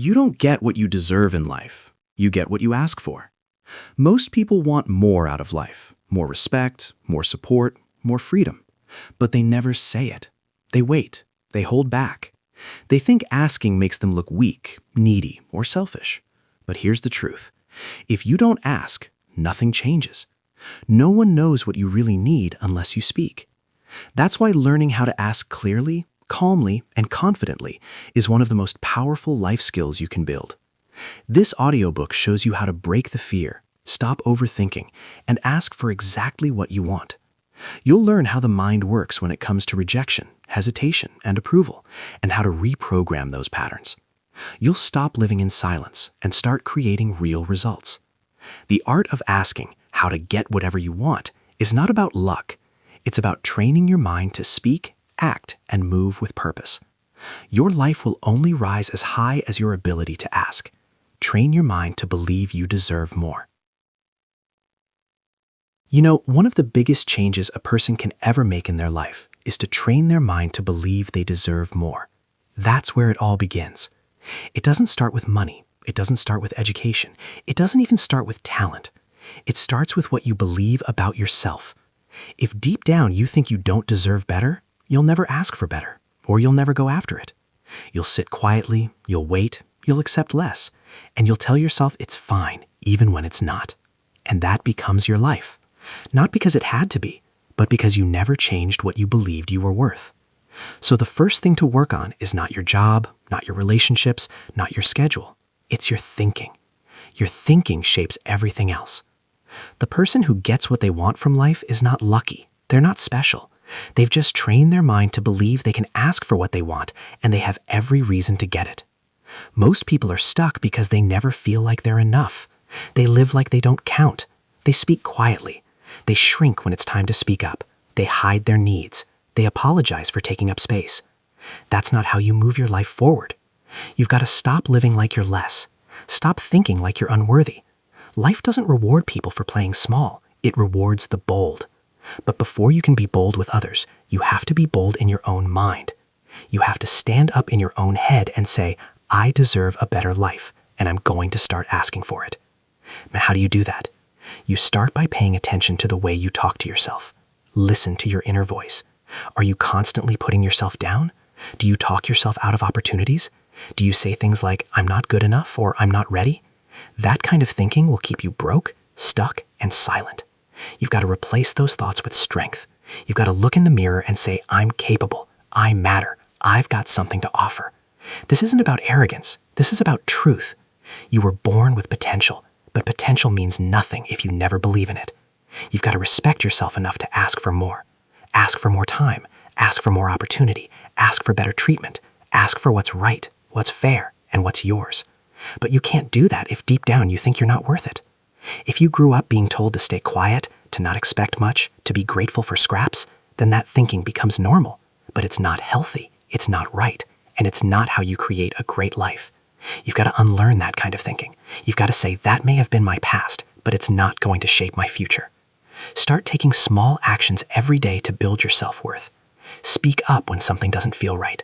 You don't get what you deserve in life. You get what you ask for. Most people want more out of life, more respect, more support, more freedom. But they never say it. They wait. They hold back. They think asking makes them look weak, needy, or selfish. But here's the truth. If you don't ask, nothing changes. No one knows what you really need unless you speak. That's why learning how to ask clearly, calmly, and confidently is one of the most powerful life skills you can build. This audiobook shows you how to break the fear, stop overthinking, and ask for exactly what you want. You'll learn how the mind works when it comes to rejection, hesitation, and approval, and how to reprogram those patterns. You'll stop living in silence and start creating real results. The art of asking how to get whatever you want is not about luck. It's about training your mind to speak, act, and move with purpose. Your life will only rise as high as your ability to ask. Train your mind to believe you deserve more. You know, one of the biggest changes a person can ever make in their life is to train their mind to believe they deserve more. That's where it all begins. It doesn't start with money. It doesn't start with education. It doesn't even start with talent. It starts with what you believe about yourself. If deep down you think you don't deserve better, you'll never ask for better, or you'll never go after it. You'll sit quietly, you'll wait, you'll accept less, and you'll tell yourself it's fine, even when it's not. And that becomes your life. Not because it had to be, but because you never changed what you believed you were worth. So the first thing to work on is not your job, not your relationships, not your schedule. It's your thinking. Your thinking shapes everything else. The person who gets what they want from life is not lucky. They're not special. They've just trained their mind to believe they can ask for what they want, and they have every reason to get it. Most people are stuck because they never feel like they're enough. They live like they don't count. They speak quietly. They shrink when it's time to speak up. They hide their needs. They apologize for taking up space. That's not how you move your life forward. You've got to stop living like you're less. Stop thinking like you're unworthy. Life doesn't reward people for playing small. It rewards the bold. But before you can be bold with others, you have to be bold in your own mind. You have to stand up in your own head and say, I deserve a better life, and I'm going to start asking for it. Now, how do you do that? You start by paying attention to the way you talk to yourself. Listen to your inner voice. Are you constantly putting yourself down? Do you talk yourself out of opportunities? Do you say things like, I'm not good enough or I'm not ready? That kind of thinking will keep you broke, stuck, and silent. You've got to replace those thoughts with strength. You've got to look in the mirror and say, I'm capable. I matter. I've got something to offer. This isn't about arrogance. This is about truth. You were born with potential, but potential means nothing if you never believe in it. You've got to respect yourself enough to ask for more. Ask for more time. Ask for more opportunity. Ask for better treatment. Ask for what's right, what's fair, and what's yours. But you can't do that if deep down you think you're not worth it. If you grew up being told to stay quiet, to not expect much, to be grateful for scraps, then that thinking becomes normal. But it's not healthy, it's not right, and it's not how you create a great life. You've got to unlearn that kind of thinking. You've got to say, that may have been my past, but it's not going to shape my future. Start taking small actions every day to build your self-worth. Speak up when something doesn't feel right.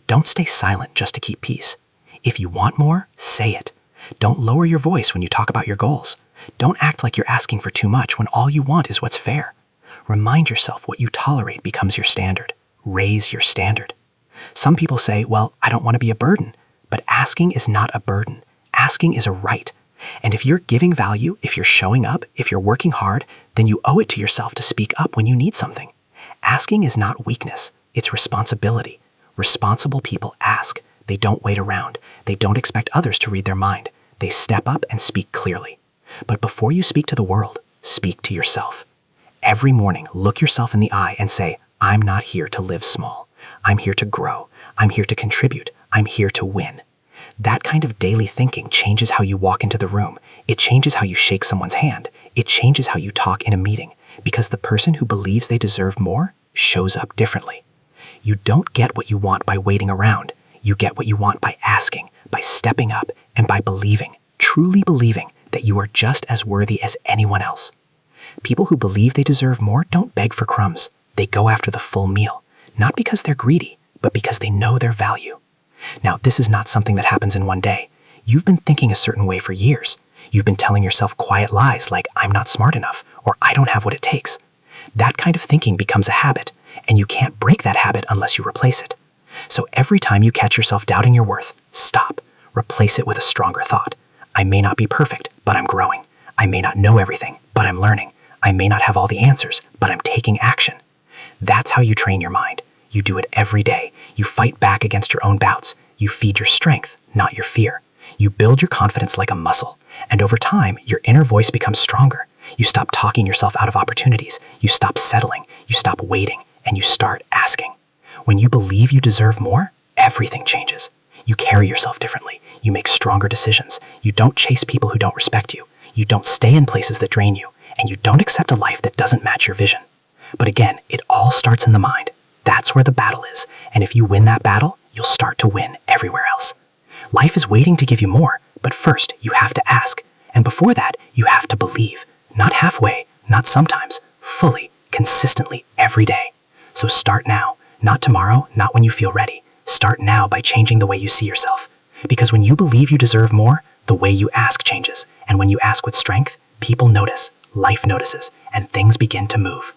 Don't stay silent just to keep peace. If you want more, say it. Don't lower your voice when you talk about your goals. Don't act like you're asking for too much when all you want is what's fair. Remind yourself what you tolerate becomes your standard. Raise your standard. Some people say, well, I don't want to be a burden. But asking is not a burden. Asking is a right. And if you're giving value, if you're showing up, if you're working hard, then you owe it to yourself to speak up when you need something. Asking is not weakness. It's responsibility. Responsible people ask. They don't wait around. They don't expect others to read their mind. They step up and speak clearly. But before you speak to the world, speak to yourself. Every morning, look yourself in the eye and say, I'm not here to live small. I'm here to grow. I'm here to contribute. I'm here to win. That kind of daily thinking changes how you walk into the room. It changes how you shake someone's hand. It changes how you talk in a meeting, because the person who believes they deserve more shows up differently. You don't get what you want by waiting around. You get what you want by asking, by stepping up, and by believing, truly believing, that you are just as worthy as anyone else. People who believe they deserve more don't beg for crumbs. They go after the full meal, not because they're greedy, but because they know their value. Now, this is not something that happens in one day. You've been thinking a certain way for years. You've been telling yourself quiet lies like, I'm not smart enough, or I don't have what it takes. That kind of thinking becomes a habit, and you can't break that habit unless you replace it. So every time you catch yourself doubting your worth, stop. Replace it with a stronger thought. I may not be perfect, but I'm growing. I may not know everything, but I'm learning. I may not have all the answers, but I'm taking action. That's how you train your mind. You do it every day. You fight back against your own doubts. You feed your strength, not your fear. You build your confidence like a muscle, and over time, your inner voice becomes stronger. You stop talking yourself out of opportunities. You stop settling. You stop waiting, and you start asking. When you believe you deserve more, everything changes. You carry yourself differently. You make stronger decisions. You don't chase people who don't respect you. You don't stay in places that drain you, and you don't accept a life that doesn't match your vision. But again, it all starts in the mind. That's where the battle is, and if you win that battle, you'll start to win everywhere else. Life is waiting to give you more, but first you have to ask, and before that, you have to believe. Not halfway, not sometimes, fully, consistently, every day. So start now, not tomorrow, not when you feel ready. Start now by changing the way you see yourself. Because when you believe you deserve more, the way you ask changes, and when you ask with strength, people notice, life notices, and things begin to move.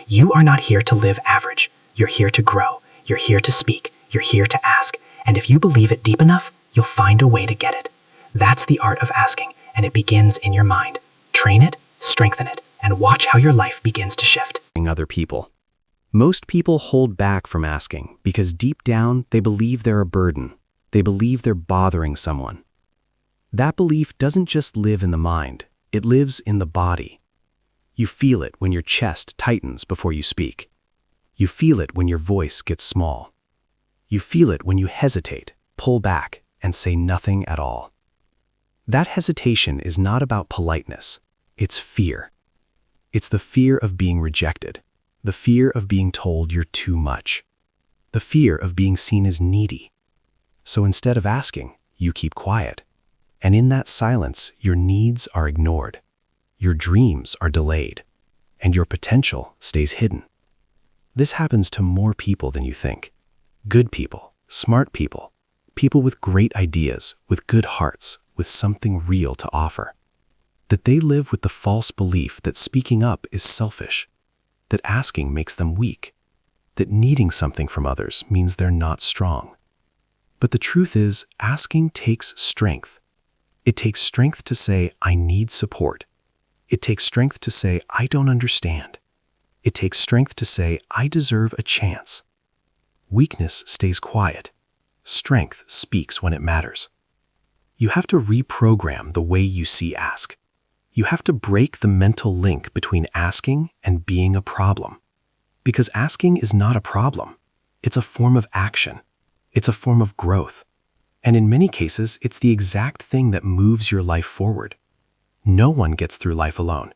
You are not here to live average. You're here to grow. You're here to speak. You're here to ask. And if you believe it deep enough, you'll find a way to get it. That's the art of asking, and it begins in your mind. Train it, strengthen it, and watch how your life begins to shift. Other people. Most people hold back from asking because deep down they believe they're a burden. They believe they're bothering someone. That belief doesn't just live in the mind, it lives in the body. You feel it when your chest tightens before you speak. You feel it when your voice gets small. You feel it when you hesitate, pull back, and say nothing at all. That hesitation is not about politeness, it's fear. It's the fear of being rejected, the fear of being told you're too much, the fear of being seen as needy. So instead of asking, you keep quiet. And in that silence, your needs are ignored, your dreams are delayed, and your potential stays hidden. This happens to more people than you think. Good people, smart people, people with great ideas, with good hearts, with something real to offer. That they live with the false belief that speaking up is selfish, that asking makes them weak, that needing something from others means they're not strong. But the truth is, asking takes strength. It takes strength to say, I need support. It takes strength to say, I don't understand. It takes strength to say, I deserve a chance. Weakness stays quiet. Strength speaks when it matters. You have to reprogram the way you see ask. You have to break the mental link between asking and being a problem. Because asking is not a problem. It's a form of action. It's a form of growth. And in many cases, it's the exact thing that moves your life forward. No one gets through life alone.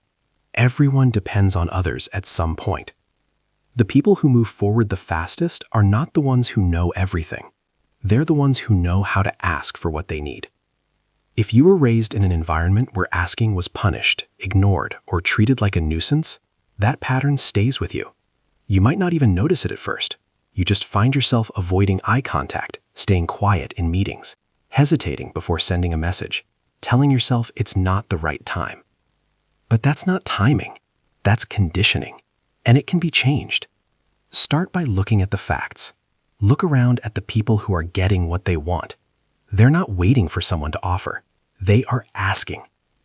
Everyone depends on others at some point. The people who move forward the fastest are not the ones who know everything. They're the ones who know how to ask for what they need. If you were raised in an environment where asking was punished, ignored, or treated like a nuisance, that pattern stays with you. You might not even notice it at first. You just find yourself avoiding eye contact, staying quiet in meetings, hesitating before sending a message, telling yourself it's not the right time. But that's not timing. That's conditioning. And it can be changed. Start by looking at the facts. Look around at the people who are getting what they want. They're not waiting for someone to offer. They are asking.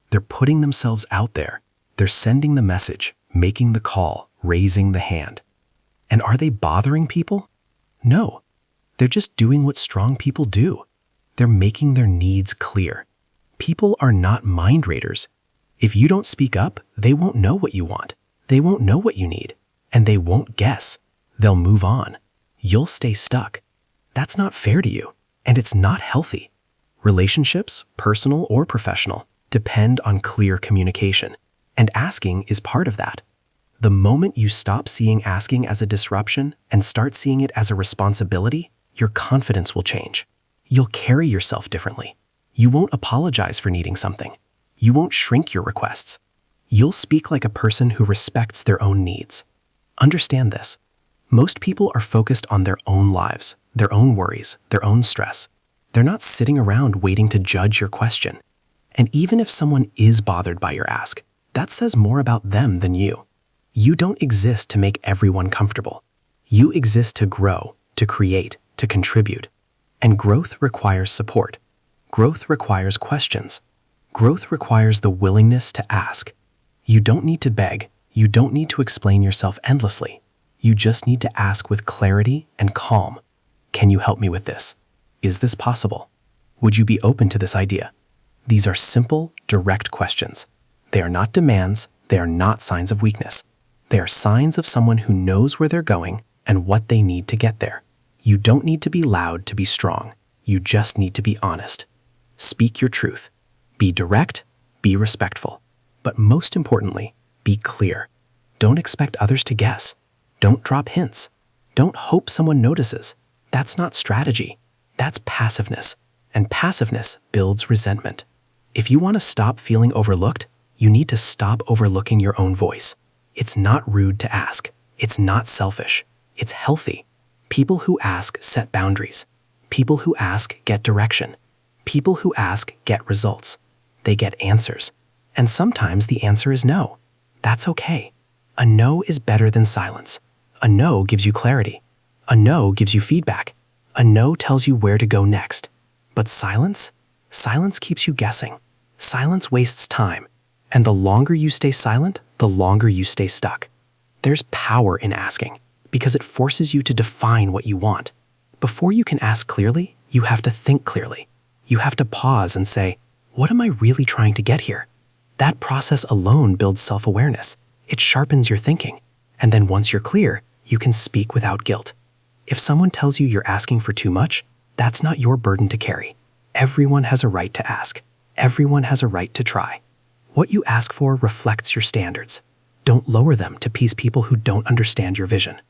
They're putting themselves out there. They're sending the message, making the call, raising the hand. And are they bothering people? No. They're just doing what strong people do. They're making their needs clear. People are not mind readers. If you don't speak up, they won't know what you want. They won't know what you need. And they won't guess. They'll move on. You'll stay stuck. That's not fair to you. And it's not healthy. Relationships, personal or professional, depend on clear communication. And asking is part of that. The moment you stop seeing asking as a disruption and start seeing it as a responsibility, your confidence will change. You'll carry yourself differently. You won't apologize for needing something. You won't shrink your requests. You'll speak like a person who respects their own needs. Understand this. Most people are focused on their own lives, their own worries, their own stress. They're not sitting around waiting to judge your question. And even if someone is bothered by your ask, that says more about them than you. You don't exist to make everyone comfortable. You exist to grow, to create, to contribute. And growth requires support. Growth requires questions. Growth requires the willingness to ask. You don't need to beg. You don't need to explain yourself endlessly. You just need to ask with clarity and calm. Can you help me with this? Is this possible? Would you be open to this idea? These are simple, direct questions. They are not demands. They are not signs of weakness. They are signs of someone who knows where they're going and what they need to get there. You don't need to be loud to be strong. You just need to be honest. Speak your truth. Be direct, be respectful. But most importantly, be clear. Don't expect others to guess. Don't drop hints. Don't hope someone notices. That's not strategy. That's passiveness. And passiveness builds resentment. If you want to stop feeling overlooked, you need to stop overlooking your own voice. It's not rude to ask. It's not selfish. It's healthy. People who ask set boundaries. People who ask get direction. People who ask get results. They get answers. And sometimes the answer is no. That's okay. A no is better than silence. A no gives you clarity. A no gives you feedback. A no tells you where to go next. But silence? Silence keeps you guessing. Silence wastes time. And the longer you stay silent, the longer you stay stuck. There's power in asking because it forces you to define what you want. Before you can ask clearly, you have to think clearly. You have to pause and say, what am I really trying to get here? That process alone builds self-awareness. It sharpens your thinking. And then once you're clear, you can speak without guilt. If someone tells you you're asking for too much, that's not your burden to carry. Everyone has a right to ask. Everyone has a right to try. What you ask for reflects your standards. Don't lower them to please people who don't understand your vision.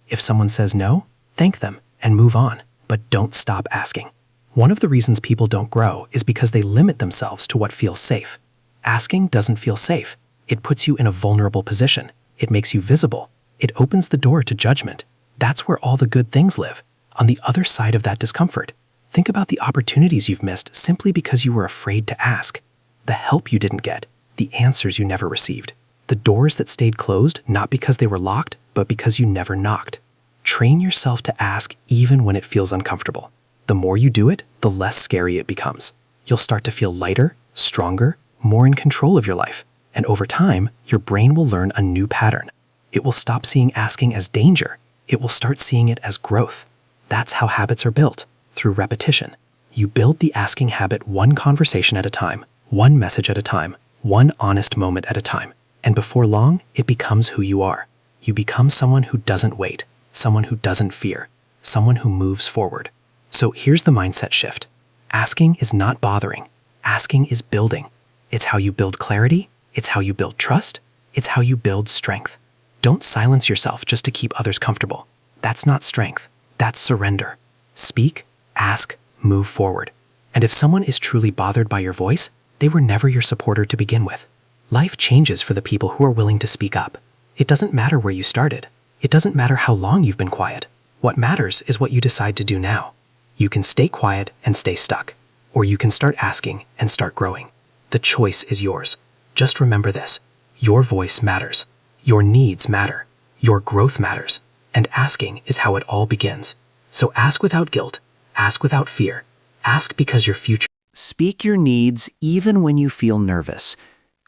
If someone says no, thank them and move on, but don't stop asking. One of the reasons people don't grow is because they limit themselves to what feels safe. Asking doesn't feel safe. It puts you in a vulnerable position. It makes you visible. It opens the door to judgment. That's where all the good things live, on the other side of that discomfort. Think about the opportunities you've missed simply because you were afraid to ask. The help you didn't get, the answers you never received, the doors that stayed closed not because they were locked, but because you never knocked. Train yourself to ask even when it feels uncomfortable. The more you do it, the less scary it becomes. You'll start to feel lighter, stronger, more in control of your life. And over time, your brain will learn a new pattern. It will stop seeing asking as danger. It will start seeing it as growth. That's how habits are built, through repetition. You build the asking habit one conversation at a time, one message at a time, one honest moment at a time. And before long, it becomes who you are. You become someone who doesn't wait, someone who doesn't fear, someone who moves forward. So here's the mindset shift. Asking is not bothering. Asking is building. It's how you build clarity. It's how you build trust. It's how you build strength. Don't silence yourself just to keep others comfortable. That's not strength. That's surrender. Speak, ask, move forward. And if someone is truly bothered by your voice, they were never your supporter to begin with. Life changes for the people who are willing to speak up. It doesn't matter where you started. It doesn't matter how long you've been quiet. What matters is what you decide to do now. You can stay quiet and stay stuck, or you can start asking and start growing. The choice is yours. Just remember this. Your voice matters. Your needs matter. Your growth matters. And asking is how it all begins. So ask without guilt. Ask without fear. Ask because your future. Speak your needs even when you feel nervous.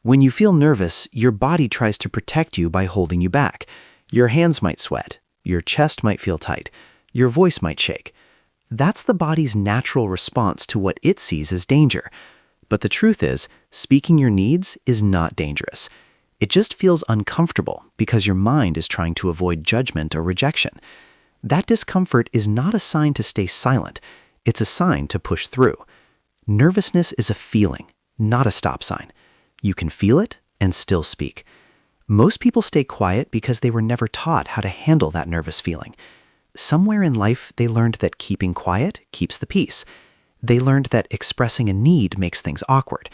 When you feel nervous, your body tries to protect you by holding you back. Your hands might sweat. Your chest might feel tight. Your voice might shake. That's the body's natural response to what it sees as danger. But the truth is, speaking your needs is not dangerous. It just feels uncomfortable because your mind is trying to avoid judgment or rejection. That discomfort is not a sign to stay silent. It's a sign to push through. Nervousness is a feeling, not a stop sign. You can feel it and still speak. Most people stay quiet because they were never taught how to handle that nervous feeling. Somewhere in life, they learned that keeping quiet keeps the peace. They learned that expressing a need makes things awkward.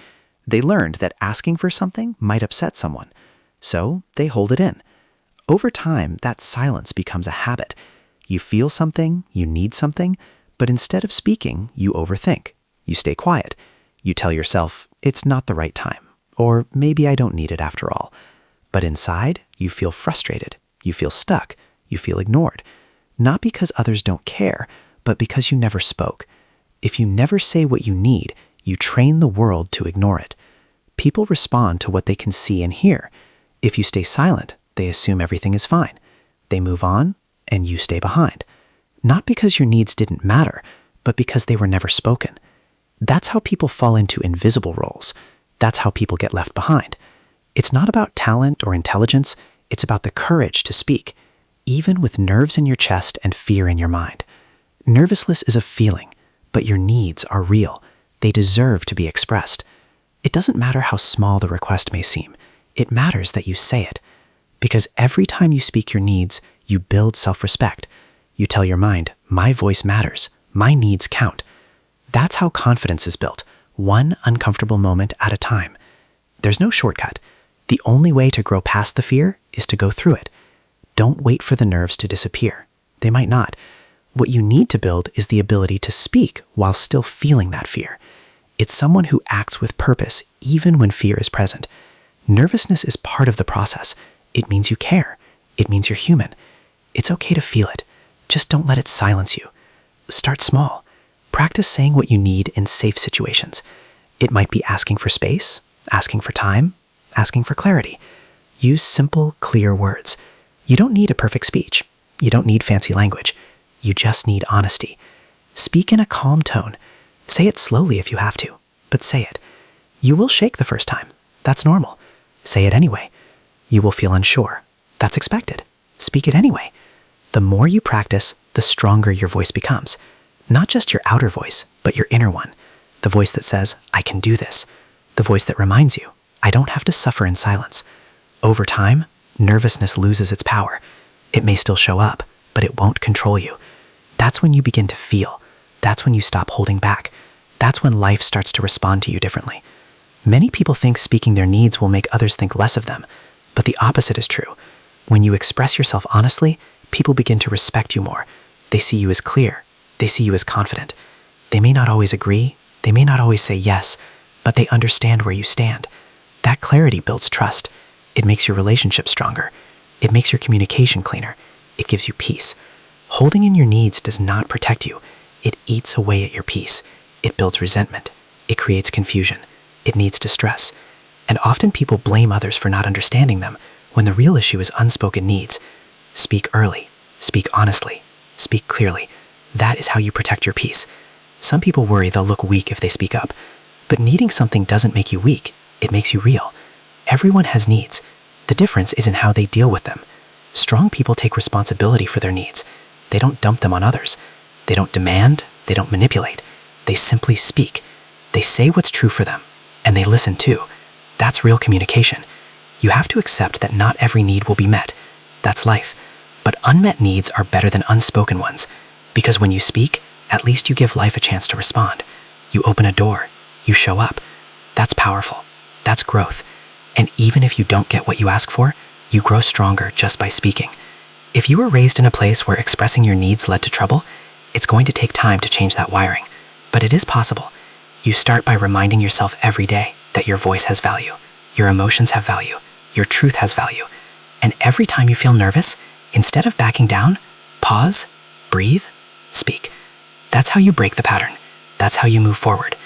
They learned that asking for something might upset someone. So they hold it in. Over time, that silence becomes a habit. You feel something, you need something, But instead of speaking, you overthink. You stay quiet. You tell yourself, it's not the right time, or maybe I don't need it after all. But inside, you feel frustrated. You feel stuck. You feel ignored. Not because others don't care, but because you never spoke. If you never say what you need, you train the world to ignore it. People respond to what they can see and hear. If you stay silent, they assume everything is fine. They move on, and you stay behind. Not because your needs didn't matter, but because they were never spoken. That's how people fall into invisible roles. That's how people get left behind. It's not about talent or intelligence. It's about the courage to speak, even with nerves in your chest and fear in your mind. Nervousness is a feeling, but your needs are real. They deserve to be expressed. It doesn't matter how small the request may seem. It matters that you say it. Because every time you speak your needs, you build self-respect. You tell your mind, my voice matters. My needs count. That's how confidence is built, one uncomfortable moment at a time. There's no shortcut. The only way to grow past the fear is to go through it. Don't wait for the nerves to disappear. They might not. What you need to build is the ability to speak while still feeling that fear. It's someone who acts with purpose even when fear is present. Nervousness is part of the process. It means you care. It means you're human. It's okay to feel it. Just don't let it silence you. Start small. Practice saying what you need in safe situations. It might be asking for space, asking for time, asking for clarity. Use simple, clear words. You don't need a perfect speech. You don't need fancy language. You just need honesty. Speak in a calm tone. Say it slowly if you have to, but say it. You will shake the first time. That's normal. Say it anyway. You will feel unsure. That's expected. Speak it anyway. The more you practice, the stronger your voice becomes. Not just your outer voice, but your inner one. The voice that says, I can do this. The voice that reminds you, I don't have to suffer in silence. Over time, nervousness loses its power. It may still show up, but it won't control you. That's when you begin to feel. That's when you stop holding back. That's when life starts to respond to you differently. Many people think speaking their needs will make others think less of them, but the opposite is true. When you express yourself honestly, people begin to respect you more. They see you as clear. They see you as confident. They may not always agree. They may not always say yes, but they understand where you stand. That clarity builds trust. It makes your relationship stronger. It makes your communication cleaner. It gives you peace. Holding in your needs does not protect you. It eats away at your peace. It builds resentment. It creates confusion. It leads to stress. And often people blame others for not understanding them, when the real issue is unspoken needs. Speak early. Speak honestly. Speak clearly. That is how you protect your peace. Some people worry they'll look weak if they speak up. But needing something doesn't make you weak. It makes you real. Everyone has needs. The difference is in how they deal with them. Strong people take responsibility for their needs. They don't dump them on others. They don't demand. They don't manipulate. They simply speak. They say what's true for them. And they listen too. That's real communication. You have to accept that not every need will be met. That's life. But unmet needs are better than unspoken ones. Because when you speak, at least you give life a chance to respond. You open a door. You show up. That's powerful. That's growth. And even if you don't get what you ask for, you grow stronger just by speaking. If you were raised in a place where expressing your needs led to trouble, it's going to take time to change that wiring. But it is possible. You start by reminding yourself every day that your voice has value, your emotions have value, your truth has value. And every time you feel nervous, instead of backing down, pause, breathe, speak. That's how you break the pattern. That's how you move forward.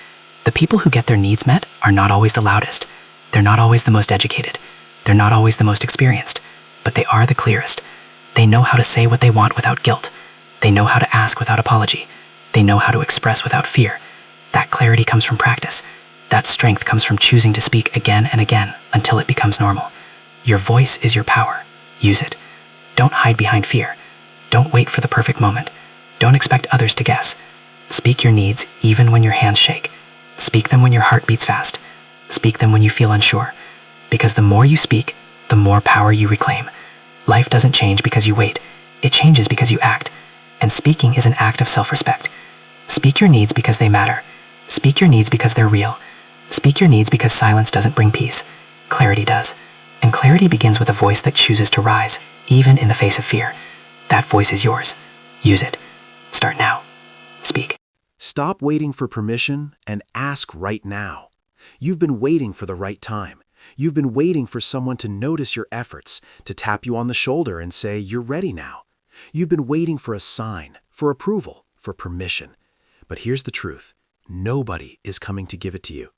The people who get their needs met are not always the loudest. They're not always the most educated. They're not always the most experienced, but they are the clearest. They know how to say what they want without guilt. They know how to ask without apology. They know how to express without fear. That clarity comes from practice. That strength comes from choosing to speak again and again until it becomes normal. Your voice is your power. Use it. Don't hide behind fear. Don't wait for the perfect moment. Don't expect others to guess. Speak your needs even when your hands shake. Speak them when your heart beats fast. Speak them when you feel unsure. Because the more you speak, the more power you reclaim. Life doesn't change because you wait. It changes because you act. And speaking is an act of self-respect. Speak your needs because they matter. Speak your needs because they're real. Speak your needs because silence doesn't bring peace. Clarity does. And clarity begins with a voice that chooses to rise, even in the face of fear. That voice is yours. Use it. Start now. Speak. Stop waiting for permission and ask right now. You've been waiting for the right time. You've been waiting for someone to notice your efforts, to tap you on the shoulder and say, "You're ready now." You've been waiting for a sign, for approval, for permission. But here's the truth. Nobody is coming to give it to you.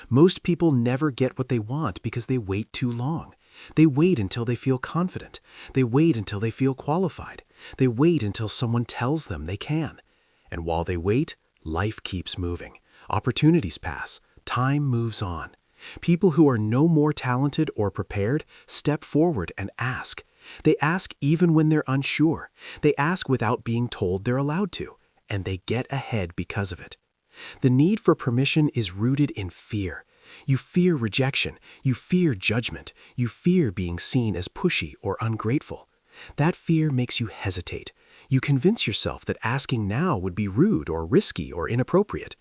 Most people never get what they want because they wait too long. They wait until they feel confident. They wait until they feel qualified. They wait until someone tells them they can. And while they wait, life keeps moving. Opportunities pass. Time moves on. People who are no more talented or prepared step forward and ask. They ask even when they're unsure. They ask without being told they're allowed to. And they get ahead because of it. The need for permission is rooted in fear. You fear rejection. You fear judgment. You fear being seen as pushy or ungrateful. That fear makes you hesitate. You convince yourself that asking now would be rude or risky or inappropriate.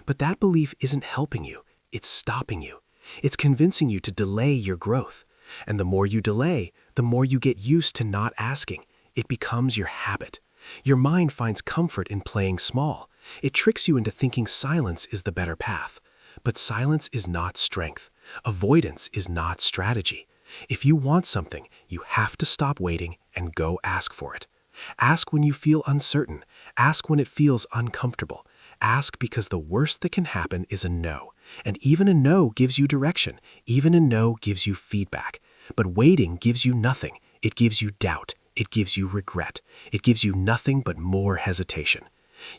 But that belief isn't helping you. It's stopping you. It's convincing you to delay your growth. And the more you delay, the more you get used to not asking. It becomes your habit. Your mind finds comfort in playing small. It tricks you into thinking silence is the better path. But silence is not strength. Avoidance is not strategy. If you want something, you have to stop waiting and go ask for it. Ask when you feel uncertain. Ask when it feels uncomfortable. Ask because the worst that can happen is a no. And even a no gives you direction. Even a no gives you feedback. But waiting gives you nothing. It gives you doubt. It gives you regret. It gives you nothing but more hesitation.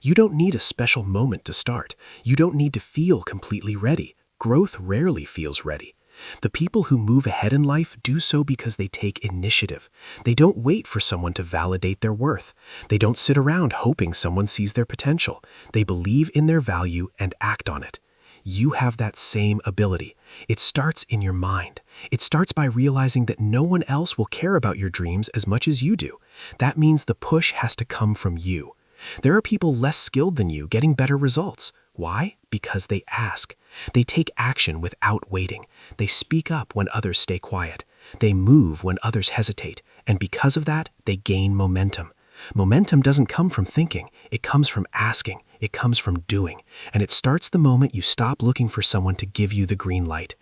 You don't need a special moment to start. You don't need to feel completely ready. Growth rarely feels ready. The people who move ahead in life do so because they take initiative. They don't wait for someone to validate their worth. They don't sit around hoping someone sees their potential. They believe in their value and act on it. You have that same ability. It starts in your mind. It starts by realizing that no one else will care about your dreams as much as you do. That means the push has to come from you. There are people less skilled than you getting better results. Why? Because they ask. They take action without waiting. They speak up when others stay quiet. They move when others hesitate. And because of that, they gain momentum. Momentum doesn't come from thinking. It comes from asking. It comes from doing. And it starts the moment you stop looking for someone to give you the green light.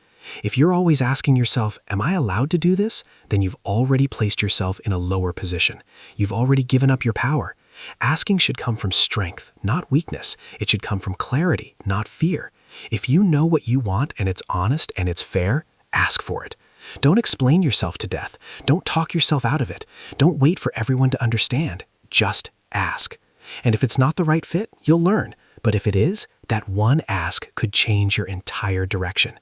If you're always asking yourself, "Am I allowed to do this?" then you've already placed yourself in a lower position. You've already given up your power. Asking should come from strength, not weakness. It should come from clarity, not fear. If you know what you want and it's honest and it's fair, ask for it. Don't explain yourself to death. Don't talk yourself out of it. Don't wait for everyone to understand. Just ask. And if it's not the right fit, you'll learn. But if it is, that one ask could change your entire direction.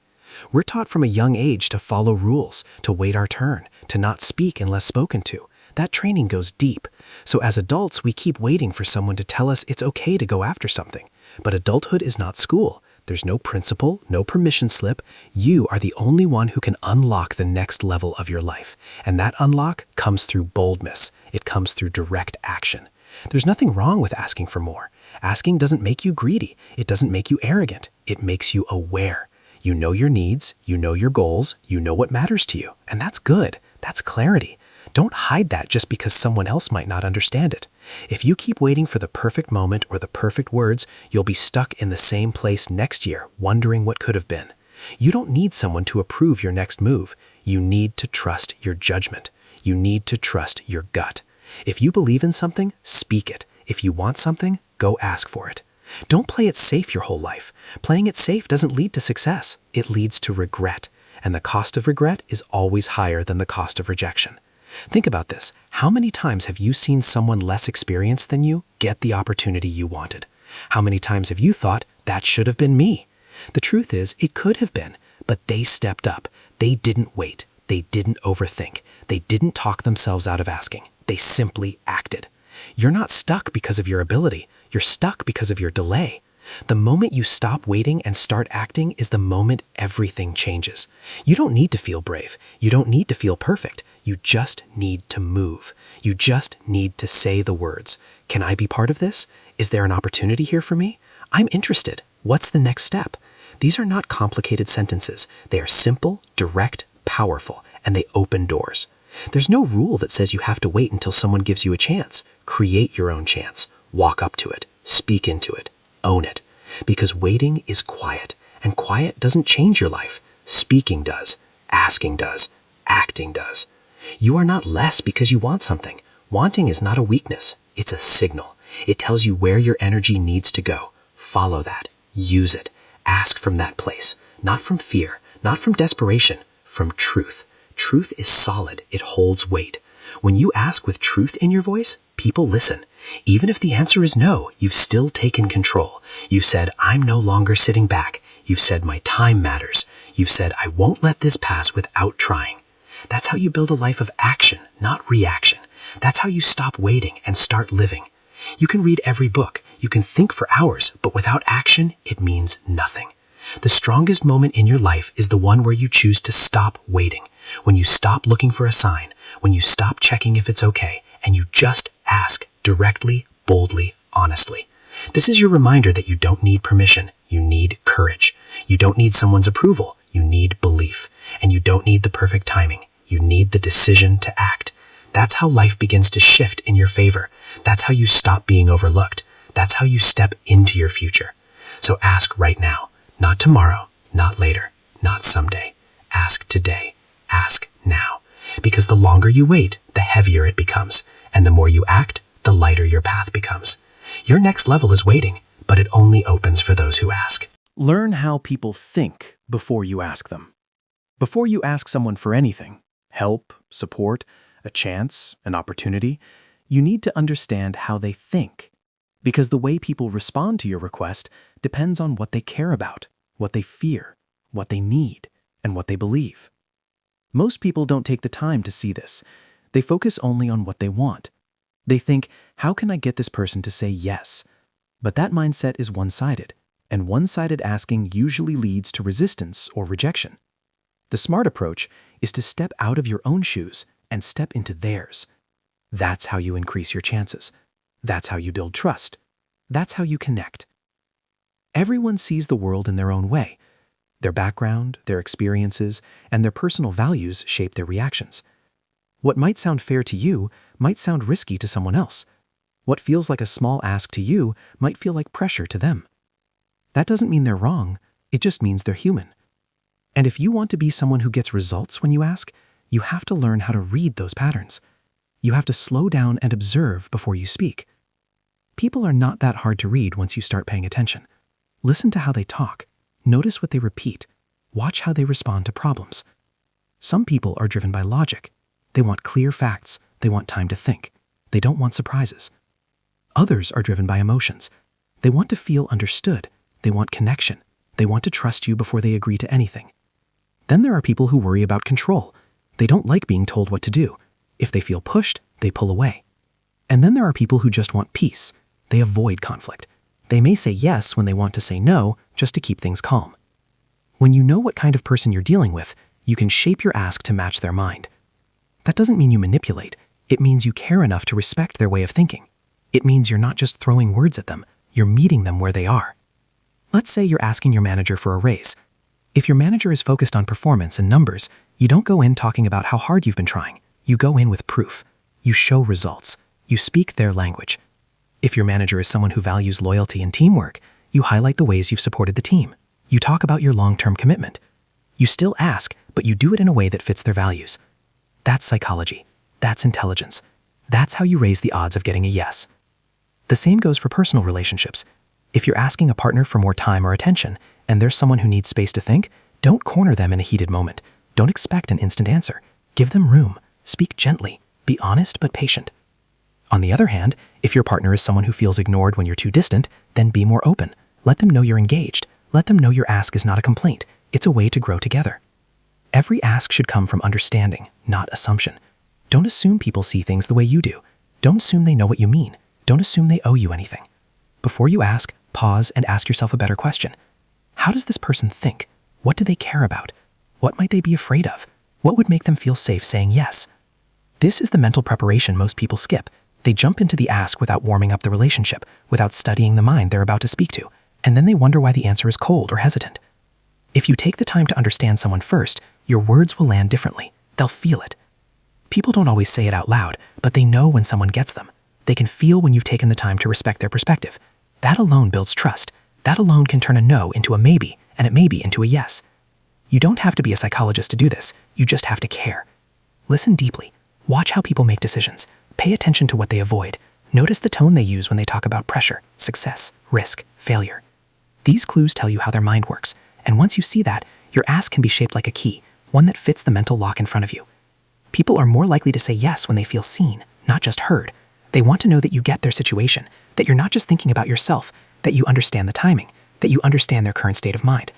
We're taught from a young age to follow rules, to wait our turn, to not speak unless spoken to. That training goes deep. So as adults, we keep waiting for someone to tell us it's okay to go after something. But adulthood is not school. There's no principal, no permission slip. You are the only one who can unlock the next level of your life. And that unlock comes through boldness. It comes through direct action. There's nothing wrong with asking for more. Asking doesn't make you greedy. It doesn't make you arrogant. It makes you aware. You know your needs, you know your goals, you know what matters to you. And that's good. That's clarity. Don't hide that just because someone else might not understand it. If you keep waiting for the perfect moment or the perfect words, you'll be stuck in the same place next year, wondering what could have been. You don't need someone to approve your next move. You need to trust your judgment. You need to trust your gut. If you believe in something, speak it. If you want something, go ask for it. Don't play it safe your whole life. Playing it safe doesn't lead to success. It leads to regret. And the cost of regret is always higher than the cost of rejection. Think about this. How many times have you seen someone less experienced than you get the opportunity you wanted? How many times have you thought, that should have been me? The truth is, it could have been, but they stepped up. They didn't wait. They didn't overthink. They didn't talk themselves out of asking. They simply acted. You're not stuck because of your ability. You're stuck because of your delay. The moment you stop waiting and start acting is the moment everything changes. You don't need to feel brave. You don't need to feel perfect. You just need to move. You just need to say the words. Can I be part of this? Is there an opportunity here for me? I'm interested. What's the next step? These are not complicated sentences. They are simple, direct, powerful, and they open doors. There's no rule that says you have to wait until someone gives you a chance. Create your own chance. Walk up to it. speak into it, own it. Because waiting is quiet, and quiet doesn't change your life. Speaking does, asking does, acting does. You are not less because you want something. Wanting is not a weakness, it's a signal. It tells you where your energy needs to go. Follow that, use it, ask from that place. Not from fear, not from desperation, from truth. Truth is solid, it holds weight. When you ask with truth in your voice, people listen. Even if the answer is no, you've still taken control. You've said, I'm no longer sitting back. You've said, my time matters. You've said, I won't let this pass without trying. That's how you build a life of action, not reaction. That's how you stop waiting and start living. You can read every book, you can think for hours, but without action, it means nothing. The strongest moment in your life is the one where you choose to stop waiting, when you stop looking for a sign, when you stop checking if it's okay, and you just ask directly, boldly, honestly. This is your reminder that you don't need permission, you need courage. You don't need someone's approval, you need belief. And you don't need the perfect timing, you need the decision to act. That's how life begins to shift in your favor. That's how you stop being overlooked. That's how you step into your future. So ask right now, not tomorrow, not later, not someday. Ask today, ask now. Because the longer you wait, the heavier it becomes. And the more you act, the lighter your path becomes. Your next level is waiting, but it only opens for those who ask. Learn how people think before you ask them. Before you ask someone for anything, help, support, a chance, an opportunity, you need to understand how they think. Because the way people respond to your request depends on what they care about, what they fear, what they need, and what they believe. Most people don't take the time to see this. They focus only on what they want. They think, how can I get this person to say yes? But that mindset is one-sided, and one-sided asking usually leads to resistance or rejection. The smart approach is to step out of your own shoes and step into theirs. That's how you increase your chances. That's how you build trust. That's how you connect. Everyone sees the world in their own way. Their background, their experiences, and their personal values shape their reactions. What might sound fair to you might sound risky to someone else. What feels like a small ask to you might feel like pressure to them. That doesn't mean they're wrong, it just means they're human. And if you want to be someone who gets results when you ask, you have to learn how to read those patterns. You have to slow down and observe before you speak. People are not that hard to read once you start paying attention. Listen to how they talk. Notice what they repeat. Watch how they respond to problems. Some people are driven by logic. They want clear facts. They want time to think. They don't want surprises. Others are driven by emotions. They want to feel understood. They want connection. They want to trust you before they agree to anything. Then there are people who worry about control. They don't like being told what to do. If they feel pushed, they pull away. And then there are people who just want peace. They avoid conflict. They may say yes when they want to say no, just to keep things calm. When you know what kind of person you're dealing with, you can shape your ask to match their mind. That doesn't mean you manipulate. It means you care enough to respect their way of thinking. It means you're not just throwing words at them, you're meeting them where they are. Let's say you're asking your manager for a raise. If your manager is focused on performance and numbers, you don't go in talking about how hard you've been trying. You go in with proof. You show results. You speak their language. If your manager is someone who values loyalty and teamwork, you highlight the ways you've supported the team. You talk about your long-term commitment. You still ask, but you do it in a way that fits their values. That's psychology. That's intelligence. That's how you raise the odds of getting a yes. The same goes for personal relationships. If you're asking a partner for more time or attention, and there's someone who needs space to think, don't corner them in a heated moment. Don't expect an instant answer. Give them room. Speak gently. Be honest but patient. On the other hand, if your partner is someone who feels ignored when you're too distant, then be more open. Let them know you're engaged. Let them know your ask is not a complaint. It's a way to grow together. Every ask should come from understanding, not assumption. Don't assume people see things the way you do. Don't assume they know what you mean. Don't assume they owe you anything. Before you ask, pause and ask yourself a better question. How does this person think? What do they care about? What might they be afraid of? What would make them feel safe saying yes? This is the mental preparation most people skip. They jump into the ask without warming up the relationship, without studying the mind they're about to speak to, and then they wonder why the answer is cold or hesitant. If you take the time to understand someone first, your words will land differently. They'll feel it. People don't always say it out loud, but they know when someone gets them. They can feel when you've taken the time to respect their perspective. That alone builds trust. That alone can turn a no into a maybe, and a maybe into a yes. You don't have to be a psychologist to do this. You just have to care. Listen deeply. Watch how people make decisions. Pay attention to what they avoid. Notice the tone they use when they talk about pressure, success, risk, failure. These clues tell you how their mind works, and once you see that, your ask can be shaped like a key, one that fits the mental lock in front of you. People are more likely to say yes when they feel seen, not just heard. They want to know that you get their situation, that you're not just thinking about yourself, that you understand the timing, that you understand their current state of mind.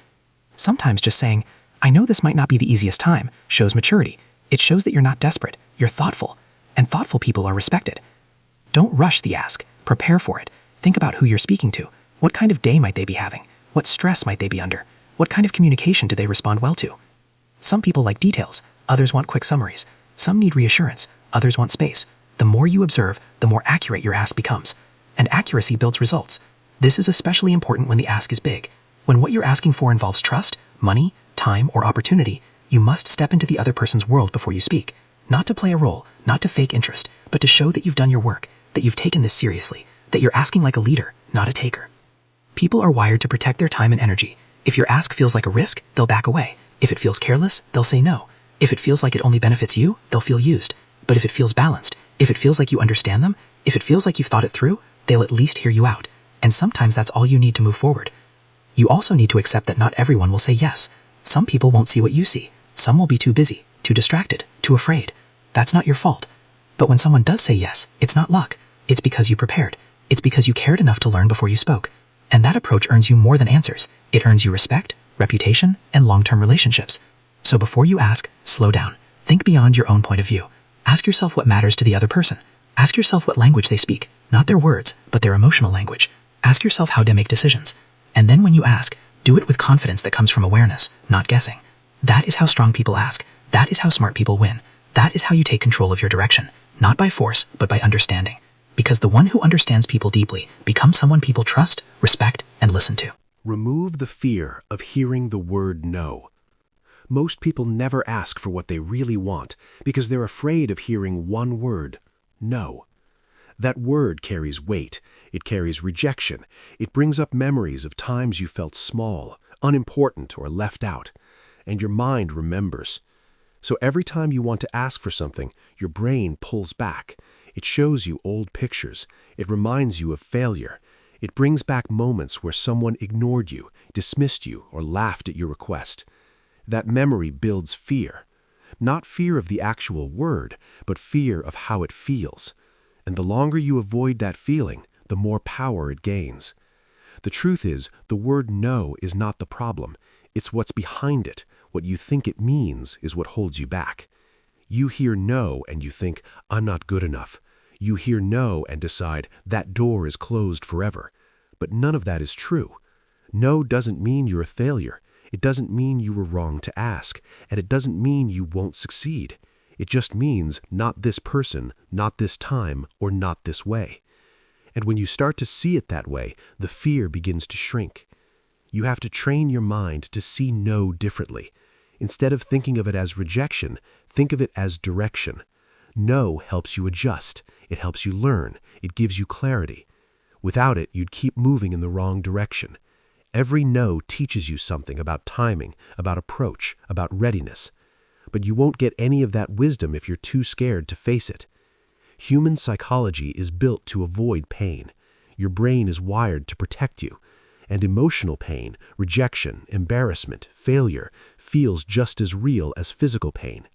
Sometimes just saying, "I know this might not be the easiest time," shows maturity. It shows that you're not desperate, you're thoughtful, and thoughtful people are respected. Don't rush the ask. Prepare for it. Think about who you're speaking to. What kind of day might they be having? What stress might they be under? What kind of communication do they respond well to? Some people like details, others want quick summaries. Some need reassurance, others want space. The more you observe, the more accurate your ask becomes. And accuracy builds results. This is especially important when the ask is big. When what you're asking for involves trust, money, time, or opportunity, you must step into the other person's world before you speak. Not to play a role, not to fake interest, but to show that you've done your work, that you've taken this seriously, that you're asking like a leader, not a taker. People are wired to protect their time and energy. If your ask feels like a risk, they'll back away. If it feels careless, they'll say no. If it feels like it only benefits you, they'll feel used. But if it feels balanced, if it feels like you understand them, if it feels like you've thought it through, they'll at least hear you out. And sometimes that's all you need to move forward. You also need to accept that not everyone will say yes. Some people won't see what you see. Some will be too busy, too distracted, too afraid. That's not your fault. But when someone does say yes, it's not luck. It's because you prepared. It's because you cared enough to learn before you spoke. And that approach earns you more than answers. It earns you respect, reputation, and long-term relationships. So before you ask, slow down. Think beyond your own point of view. Ask yourself what matters to the other person. Ask yourself what language they speak, not their words, but their emotional language. Ask yourself how to make decisions. And then when you ask, do it with confidence that comes from awareness, not guessing. That is how strong people ask. That is how smart people win. That is how you take control of your direction, not by force, but by understanding. Because the one who understands people deeply becomes someone people trust, respect, and listen to. Remove the fear of hearing the word no. Most people never ask for what they really want because they're afraid of hearing one word, no. That word carries weight. It carries rejection. It brings up memories of times you felt small, unimportant, or left out. And your mind remembers. So every time you want to ask for something, your brain pulls back. It shows you old pictures. It reminds you of failure. It brings back moments where someone ignored you, dismissed you, or laughed at your request. That memory builds fear. Not fear of the actual word, but fear of how it feels. And the longer you avoid that feeling, the more power it gains. The truth is, the word no is not the problem. It's what's behind it. What you think it means is what holds you back. You hear no and you think, I'm not good enough. You hear no and decide, that door is closed forever. But none of that is true. No doesn't mean you're a failure. It doesn't mean you were wrong to ask, and it doesn't mean you won't succeed. It just means not this person, not this time, or not this way. And when you start to see it that way, the fear begins to shrink. You have to train your mind to see no differently. Instead of thinking of it as rejection, think of it as direction. No helps you adjust. It helps you learn. It gives you clarity. Without it, you'd keep moving in the wrong direction. Every no teaches you something about timing, about approach, about readiness. But you won't get any of that wisdom if you're too scared to face it. Human psychology is built to avoid pain. Your brain is wired to protect you. And emotional pain, rejection, embarrassment, failure feels just as real as physical pain.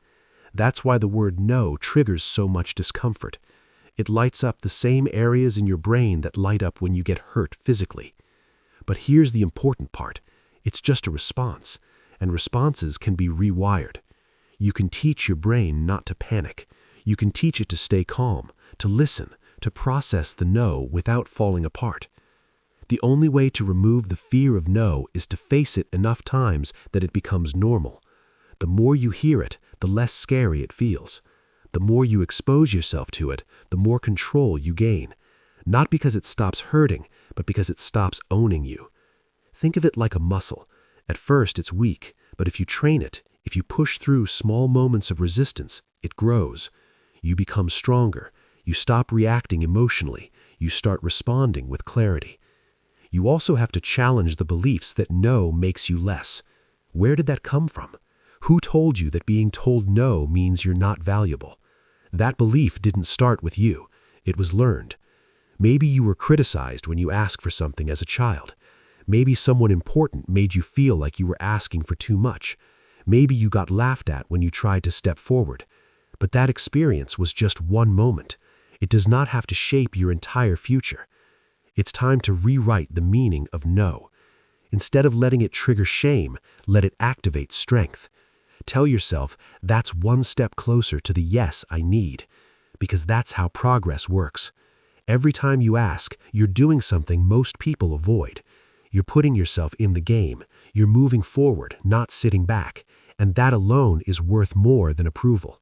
That's why the word no triggers so much discomfort. It lights up the same areas in your brain that light up when you get hurt physically. But here's the important part. It's just a response, and responses can be rewired. You can teach your brain not to panic. You can teach it to stay calm, to listen, to process the no without falling apart. The only way to remove the fear of no is to face it enough times that it becomes normal. The more you hear it, the less scary it feels. The more you expose yourself to it, the more control you gain. Not because it stops hurting, but because it stops owning you. Think of it like a muscle. At first it's weak, but if you train it, if you push through small moments of resistance, it grows. You become stronger. You stop reacting emotionally. You start responding with clarity. You also have to challenge the beliefs that no makes you less. Where did that come from? Who told you that being told no means you're not valuable? That belief didn't start with you. It was learned. Maybe you were criticized when you asked for something as a child. Maybe someone important made you feel like you were asking for too much. Maybe you got laughed at when you tried to step forward. But that experience was just one moment. It does not have to shape your entire future. It's time to rewrite the meaning of no. Instead of letting it trigger shame, let it activate strength. Tell yourself, that's one step closer to the yes I need, because that's how progress works. Every time you ask, you're doing something most people avoid. You're putting yourself in the game. You're moving forward, not sitting back, and that alone is worth more than approval.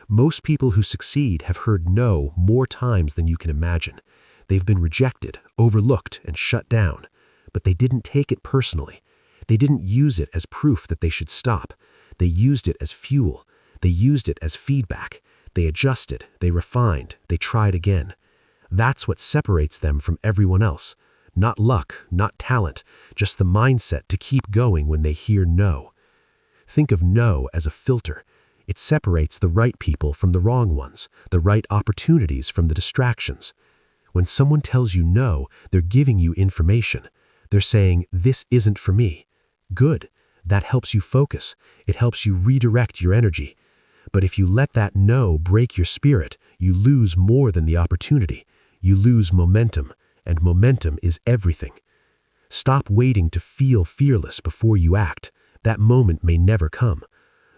Most people who succeed have heard no more times than you can imagine. They've been rejected, overlooked, and shut down, but they didn't take it personally. They didn't use it as proof that they should stop. They used it as fuel. They used it as feedback. They adjusted, they refined, they tried again. That's what separates them from everyone else. Not luck, not talent, just the mindset to keep going when they hear no. Think of no as a filter. It separates the right people from the wrong ones, the right opportunities from the distractions. When someone tells you no, they're giving you information. They're saying, this isn't for me. Good. That helps you focus. It helps you redirect your energy. But if you let that no break your spirit, you lose more than the opportunity. You lose momentum, and momentum is everything. Stop waiting to feel fearless before you act. That moment may never come.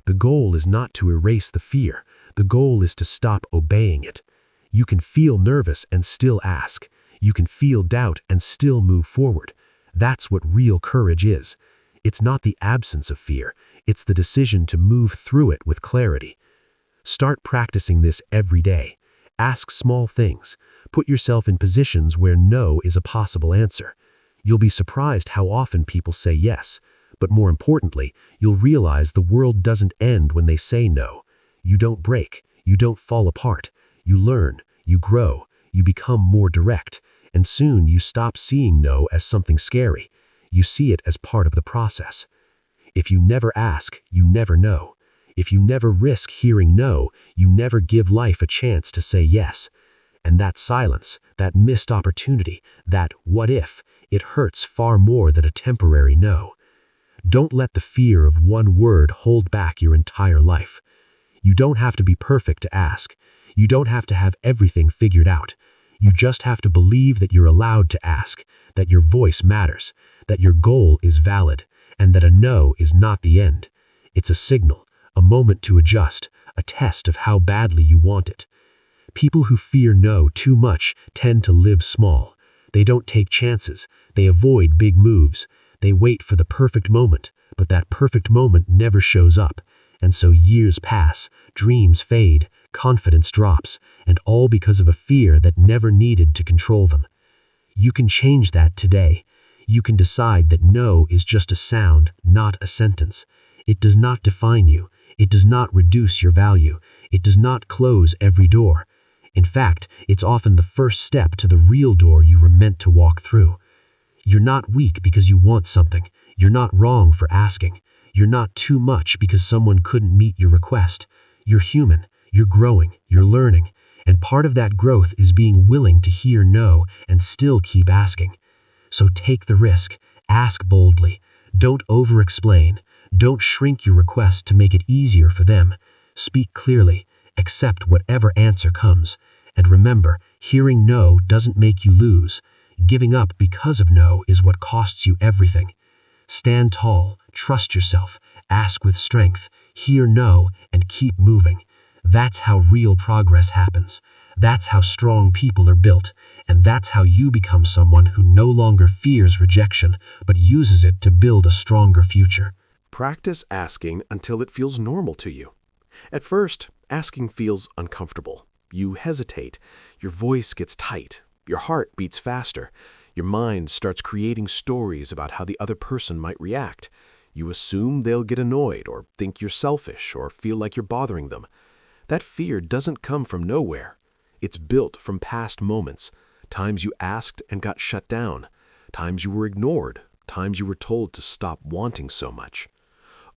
The goal is not to erase the fear. The goal is to stop obeying it. You can feel nervous and still ask. You can feel doubt and still move forward. That's what real courage is. It's not the absence of fear. It's the decision to move through it with clarity. Start practicing this every day. Ask small things. Put yourself in positions where no is a possible answer. You'll be surprised how often people say yes. But more importantly, you'll realize the world doesn't end when they say no. You don't break. You don't fall apart. You learn. You grow. You become more direct. And soon you stop seeing no as something scary. You see it as part of the process. If you never ask, you never know. If you never risk hearing no, you never give life a chance to say yes. And that silence, that missed opportunity, that what if, it hurts far more than a temporary no. Don't let the fear of one word hold back your entire life. You don't have to be perfect to ask. You don't have to have everything figured out. You just have to believe that you're allowed to ask, that your voice matters, that your goal is valid, and that a no is not the end. It's a signal, a moment to adjust, a test of how badly you want it. People who fear no too much tend to live small. They don't take chances. They avoid big moves. They wait for the perfect moment, but that perfect moment never shows up. And so years pass, dreams fade, confidence drops, and all because of a fear that never needed to control them. You can change that today. You can decide that no is just a sound, not a sentence. It does not define you. It does not reduce your value. It does not close every door. In fact, it's often the first step to the real door you were meant to walk through. You're not weak because you want something. You're not wrong for asking. You're not too much because someone couldn't meet your request. You're human. You're growing. You're learning. And part of that growth is being willing to hear no and still keep asking. So take the risk. Ask boldly. Don't over-explain. Don't shrink your request to make it easier for them. Speak clearly. Accept whatever answer comes. And remember, hearing no doesn't make you lose. Giving up because of no is what costs you everything. Stand tall, trust yourself, ask with strength, hear no, and keep moving. That's how real progress happens. That's how strong people are built. And that's how you become someone who no longer fears rejection, but uses it to build a stronger future. Practice asking until it feels normal to you. At first, asking feels uncomfortable. You hesitate. Your voice gets tight. Your heart beats faster. Your mind starts creating stories about how the other person might react. You assume they'll get annoyed or think you're selfish or feel like you're bothering them. That fear doesn't come from nowhere. It's built from past moments, times you asked and got shut down, times you were ignored, times you were told to stop wanting so much.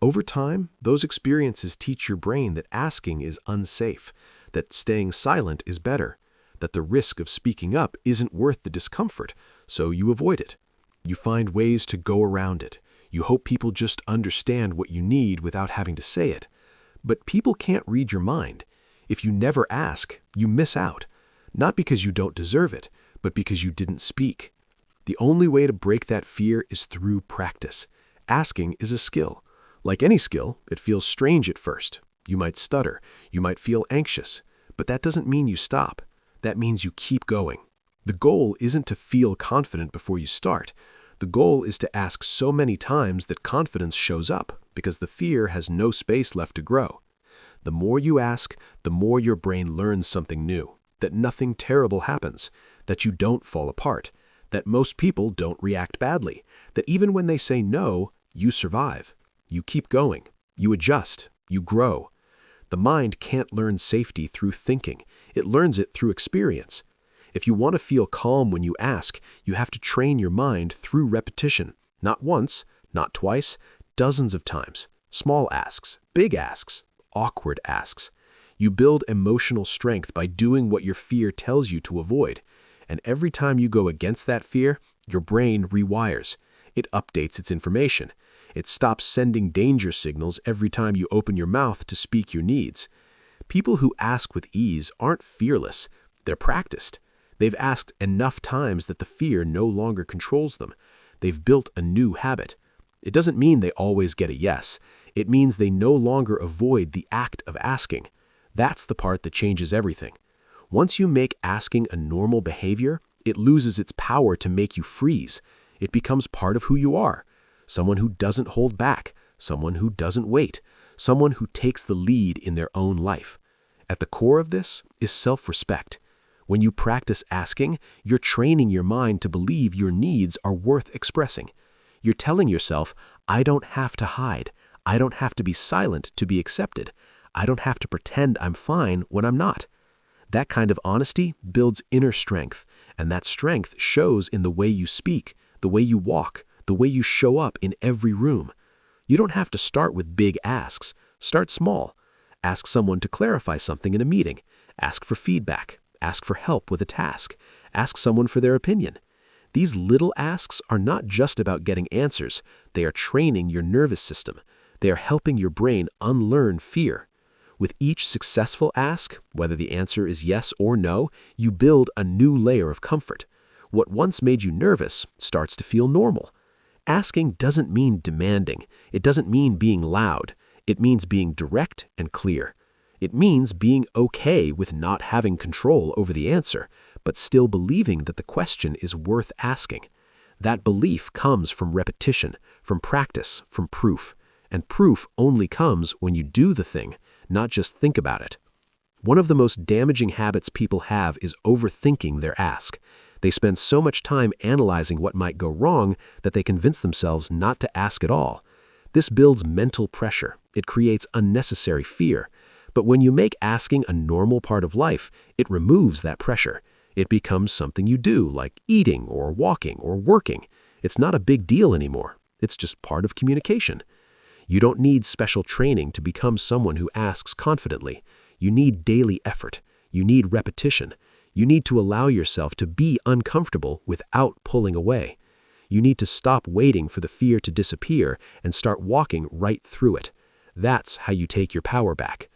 Over time, those experiences teach your brain that asking is unsafe, that staying silent is better, that the risk of speaking up isn't worth the discomfort, so you avoid it. You find ways to go around it. You hope people just understand what you need without having to say it. But people can't read your mind. If you never ask, you miss out. Not because you don't deserve it, but because you didn't speak. The only way to break that fear is through practice. Asking is a skill. Like any skill, it feels strange at first. You might stutter, you might feel anxious, but that doesn't mean you stop. That means you keep going. The goal isn't to feel confident before you start. The goal is to ask so many times that confidence shows up, because the fear has no space left to grow. The more you ask, the more your brain learns something new, that nothing terrible happens, that you don't fall apart, that most people don't react badly, that even when they say no, you survive. You keep going. You adjust. You grow. The mind can't learn safety through thinking. It learns it through experience. If you want to feel calm when you ask, you have to train your mind through repetition. Not once, not twice, dozens of times. Small asks, big asks, awkward asks. You build emotional strength by doing what your fear tells you to avoid. And every time you go against that fear, your brain rewires. It updates its information. It stops sending danger signals every time you open your mouth to speak your needs. People who ask with ease aren't fearless. They're practiced. They've asked enough times that the fear no longer controls them. They've built a new habit. It doesn't mean they always get a yes. It means they no longer avoid the act of asking. That's the part that changes everything. Once you make asking a normal behavior, it loses its power to make you freeze. It becomes part of who you are. Someone who doesn't hold back, someone who doesn't wait, someone who takes the lead in their own life. At the core of this is self-respect. When you practice asking, you're training your mind to believe your needs are worth expressing. You're telling yourself, I don't have to hide. I don't have to be silent to be accepted. I don't have to pretend I'm fine when I'm not. That kind of honesty builds inner strength, and that strength shows in the way you speak, the way you walk, the way you show up in every room. You don't have to start with big asks. Start small. Ask someone to clarify something in a meeting. Ask for feedback. Ask for help with a task. Ask someone for their opinion. These little asks are not just about getting answers. They are training your nervous system. They are helping your brain unlearn fear. With each successful ask, whether the answer is yes or no, you build a new layer of comfort. What once made you nervous starts to feel normal. Asking doesn't mean demanding. It doesn't mean being loud. It means being direct and clear. It means being okay with not having control over the answer, but still believing that the question is worth asking. That belief comes from repetition, from practice, from proof. And proof only comes when you do the thing, not just think about it. One of the most damaging habits people have is overthinking their ask. They spend so much time analyzing what might go wrong that they convince themselves not to ask at all. This builds mental pressure. It creates unnecessary fear. But when you make asking a normal part of life, it removes that pressure. It becomes something you do, like eating or walking or working. It's not a big deal anymore. It's just part of communication. You don't need special training to become someone who asks confidently. You need daily effort. You need repetition. You need to allow yourself to be uncomfortable without pulling away. You need to stop waiting for the fear to disappear and start walking right through it. That's how you take your power back.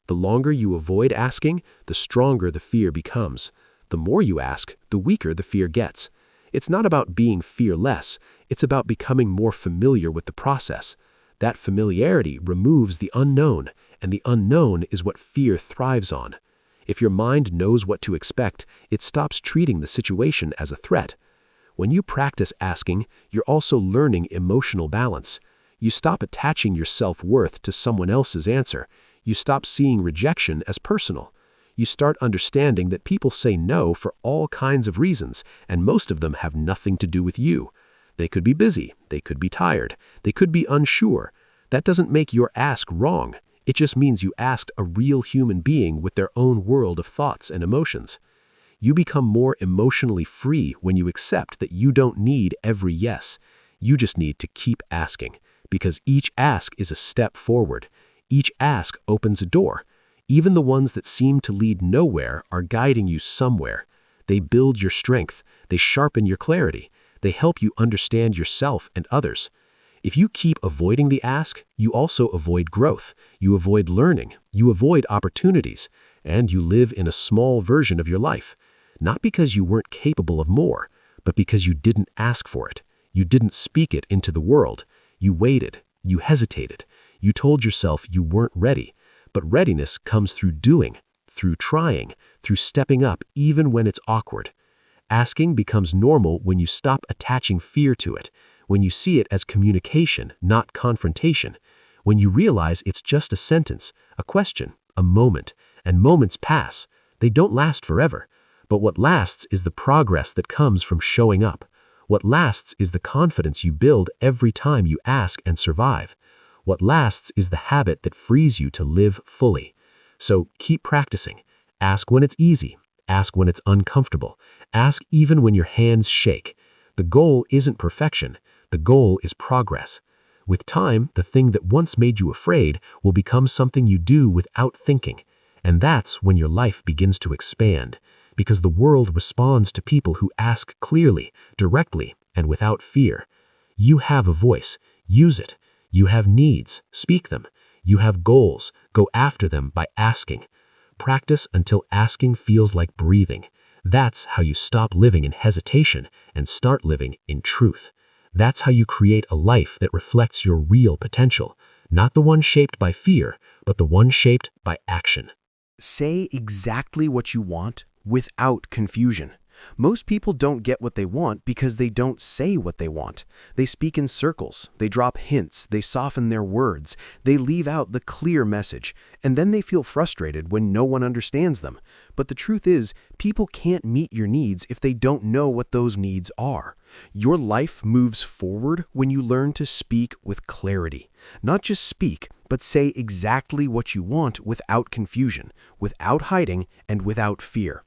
The longer you avoid asking, the stronger the fear becomes. The more you ask, the weaker the fear gets. It's not about being fearless. It's about becoming more familiar with the process. That familiarity removes the unknown, and the unknown is what fear thrives on. If your mind knows what to expect, it stops treating the situation as a threat. When you practice asking, you're also learning emotional balance. You stop attaching your self-worth to someone else's answer. You stop seeing rejection as personal. You start understanding that people say no for all kinds of reasons, and most of them have nothing to do with you. They could be busy. They could be tired. They could be unsure. That doesn't make your ask wrong. It just means you asked a real human being with their own world of thoughts and emotions. You become more emotionally free when you accept that you don't need every yes. You just need to keep asking, because each ask is a step forward. Each ask opens a door. Even the ones that seem to lead nowhere are guiding you somewhere. They build your strength. They sharpen your clarity. They help you understand yourself and others. If you keep avoiding the ask, you also avoid growth. You avoid learning. You avoid opportunities. And you live in a small version of your life. Not because you weren't capable of more, but because you didn't ask for it. You didn't speak it into the world. You waited. You hesitated. You told yourself you weren't ready. But readiness comes through doing, through trying, through stepping up even when it's awkward. Asking becomes normal when you stop attaching fear to it, when you see it as communication, not confrontation, when you realize it's just a sentence, a question, a moment, and moments pass. They don't last forever. But what lasts is the progress that comes from showing up. What lasts is the confidence you build every time you ask and survive. What lasts is the habit that frees you to live fully. So keep practicing. Ask when it's easy. Ask when it's uncomfortable. Ask even when your hands shake. The goal isn't perfection. The goal is progress. With time, the thing that once made you afraid will become something you do without thinking. And that's when your life begins to expand. Because the world responds to people who ask clearly, directly, and without fear. You have a voice. Use it. You have needs. Speak them. You have goals. Go after them by asking. Practice until asking feels like breathing. That's how you stop living in hesitation and start living in truth. That's how you create a life that reflects your real potential, not the one shaped by fear, but the one shaped by action. Say exactly what you want without confusion. Most people don't get what they want because they don't say what they want. They speak in circles, they drop hints, they soften their words, they leave out the clear message, and then they feel frustrated when no one understands them. But the truth is, people can't meet your needs if they don't know what those needs are. Your life moves forward when you learn to speak with clarity. Not just speak, but say exactly what you want without confusion, without hiding, and without fear.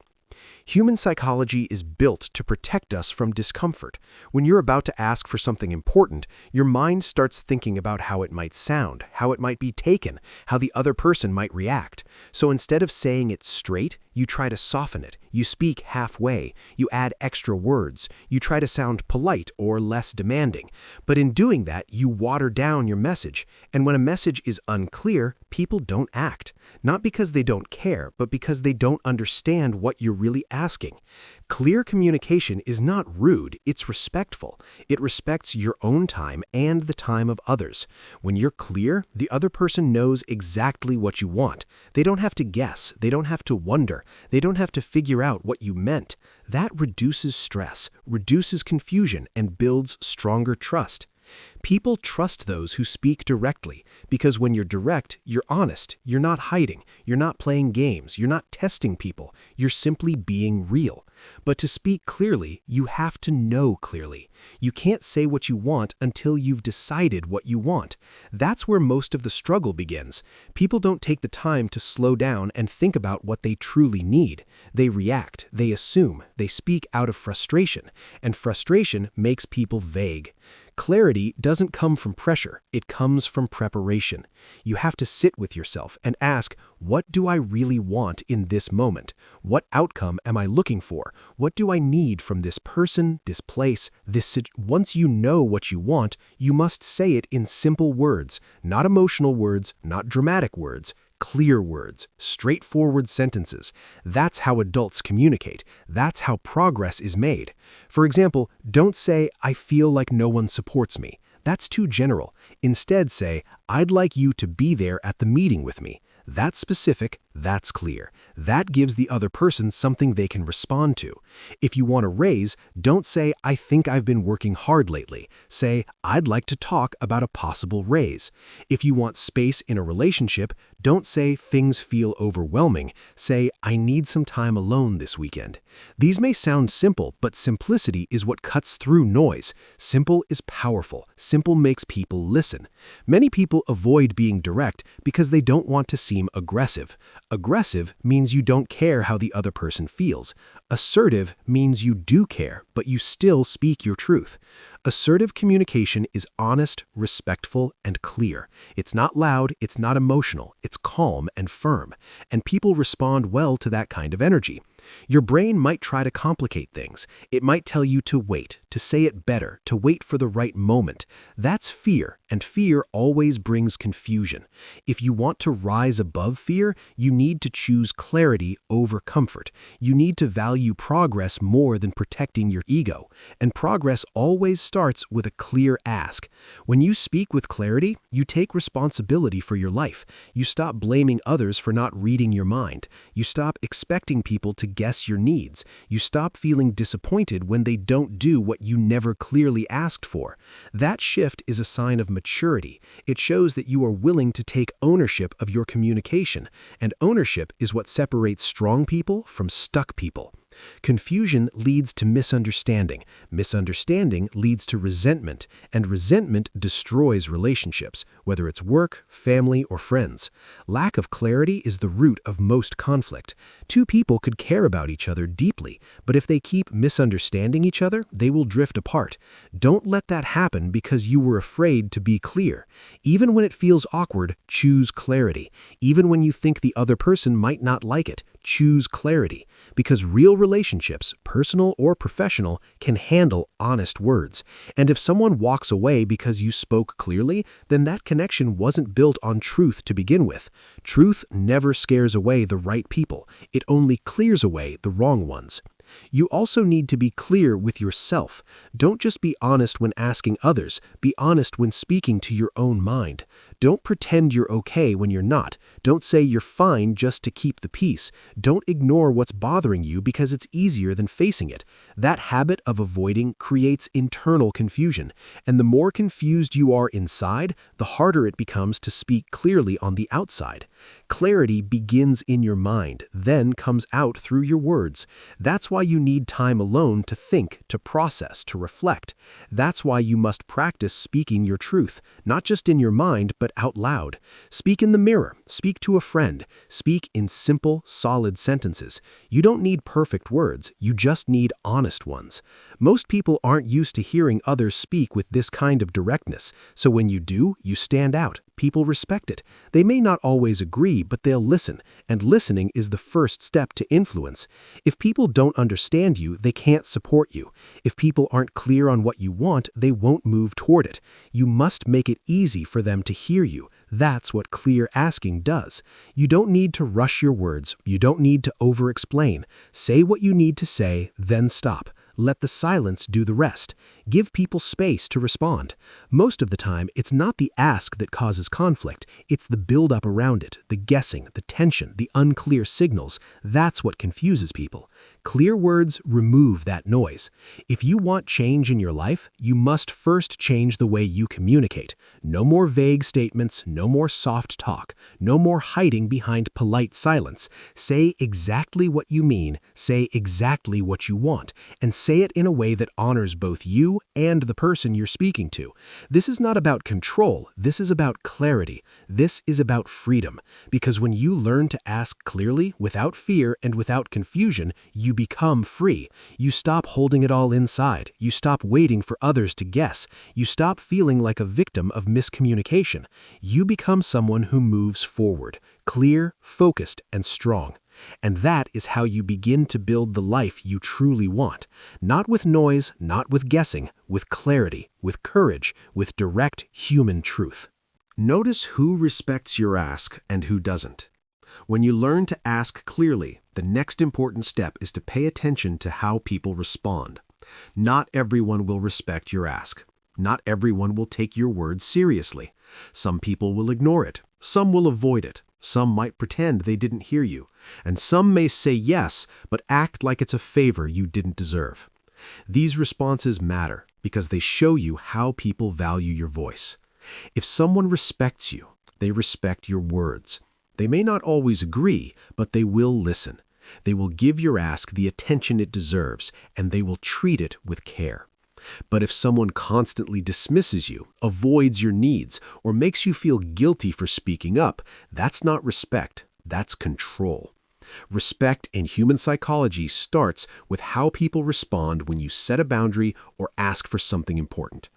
Human psychology is built to protect us from discomfort. When you're about to ask for something important, your mind starts thinking about how it might sound, how it might be taken, how the other person might react. So instead of saying it straight, you try to soften it. You speak halfway. You add extra words. You try to sound polite or less demanding. But in doing that, you water down your message. And when a message is unclear, people don't act. Not because they don't care, but because they don't understand what you're really asking. Clear communication is not rude, it's respectful. It respects your own time and the time of others. When you're clear, the other person knows exactly what you want. They don't have to guess. They don't have to wonder. They don't have to figure out what you meant. That reduces stress, reduces confusion, and builds stronger trust. People trust those who speak directly, because when you're direct, you're honest, you're not hiding, you're not playing games, you're not testing people, you're simply being real. But to speak clearly, you have to know clearly. You can't say what you want until you've decided what you want. That's where most of the struggle begins. People don't take the time to slow down and think about what they truly need. They react, they assume, they speak out of frustration, and frustration makes people vague. Clarity doesn't come from pressure, it comes from preparation. You have to sit with yourself and ask, what do I really want in this moment? What outcome am I looking for? What do I need from this person, this place, this situation? Once you know what you want, you must say it in simple words, not emotional words, not dramatic words. Clear words, straightforward sentences. That's how adults communicate. That's how progress is made. For example, don't say, I feel like no one supports me. That's too general. Instead say, I'd like you to be there at the meeting with me. That's specific, that's clear. That gives the other person something they can respond to. If you want a raise, don't say, I think I've been working hard lately. Say, I'd like to talk about a possible raise. If you want space in a relationship, don't say, things feel overwhelming. Say, I need some time alone this weekend. These may sound simple, but simplicity is what cuts through noise. Simple is powerful. Simple makes people listen. Many people avoid being direct because they don't want to seem aggressive. Aggressive means means you don't care how the other person feels. Assertive means you do care, but you still speak your truth. Assertive communication is honest, respectful, and clear. It's not loud, it's not emotional, it's calm and firm, and people respond well to that kind of energy. Your brain might try to complicate things. It might tell you to wait, to say it better, to wait for the right moment. That's fear, and fear always brings confusion. If you want to rise above fear, you need to choose clarity over comfort. You need to value progress more than protecting your ego, and progress always starts with a clear ask. When you speak with clarity, you take responsibility for your life. You stop blaming others for not reading your mind. You stop expecting people to guess your needs. You stop feeling disappointed when they don't do what you never clearly asked for. That shift is a sign of maturity. It shows that you are willing to take ownership of your communication, and ownership is what separates strong people from stuck people. Confusion leads to misunderstanding. Misunderstanding leads to resentment, and resentment destroys relationships, whether it's work, family, or friends. Lack of clarity is the root of most conflict. Two people could care about each other deeply, but if they keep misunderstanding each other, they will drift apart. Don't let that happen because you were afraid to be clear. Even when it feels awkward, choose clarity. Even when you think the other person might not like it, choose clarity. Because real relationships, personal or professional, can handle honest words. And if someone walks away because you spoke clearly, then that connection wasn't built on truth to begin with. Truth never scares away the right people. It only clears away the wrong ones. You also need to be clear with yourself. Don't just be honest when asking others. Be honest when speaking to your own mind. Don't pretend you're okay when you're not. Don't say you're fine just to keep the peace. Don't ignore what's bothering you because it's easier than facing it. That habit of avoiding creates internal confusion, and the more confused you are inside, the harder it becomes to speak clearly on the outside. Clarity begins in your mind, then comes out through your words. That's why you need time alone to think, to process, to reflect. That's why you must practice speaking your truth, not just in your mind, but out loud. Speak in the mirror, speak to a friend, speak in simple, solid sentences. You don't need perfect words, you just need honest ones. Most people aren't used to hearing others speak with this kind of directness, so when you do, you stand out. People respect it. They may not always agree, but they'll listen, and listening is the first step to influence. If people don't understand you, they can't support you. If people aren't clear on what you want, they won't move toward it. You must make it easy for them to hear you. That's what clear asking does. You don't need to rush your words. You don't need to over-explain. Say what you need to say, then stop. Let the silence do the rest. Give people space to respond. Most of the time, it's not the ask that causes conflict. It's the build-up around it, the guessing, the tension, the unclear signals. That's what confuses people. Clear words remove that noise. If you want change in your life, you must first change the way you communicate. No more vague statements, no more soft talk, no more hiding behind polite silence. Say exactly what you mean, say exactly what you want, and say it in a way that honors both you and the person you're speaking to. This is not about control, this is about clarity. This is about freedom. Because when you learn to ask clearly, without fear and without confusion, you become free. You stop holding it all inside. You stop waiting for others to guess. You stop feeling like a victim of miscommunication. You become someone who moves forward, clear, focused, and strong. And that is how you begin to build the life you truly want. Not with noise, not with guessing, with clarity, with courage, with direct human truth. Notice who respects your ask and who doesn't. When you learn to ask clearly, the next important step is to pay attention to how people respond. Not everyone will respect your ask. Not everyone will take your words seriously. Some people will ignore it. Some will avoid it. Some might pretend they didn't hear you. And some may say yes, but act like it's a favor you didn't deserve. These responses matter because they show you how people value your voice. If someone respects you, they respect your words. They may not always agree, but they will listen. They will give your ask the attention it deserves, and they will treat it with care. But if someone constantly dismisses you, avoids your needs, or makes you feel guilty for speaking up, that's not respect, that's control. Respect in human psychology starts with how people respond when you set a boundary or ask for something important.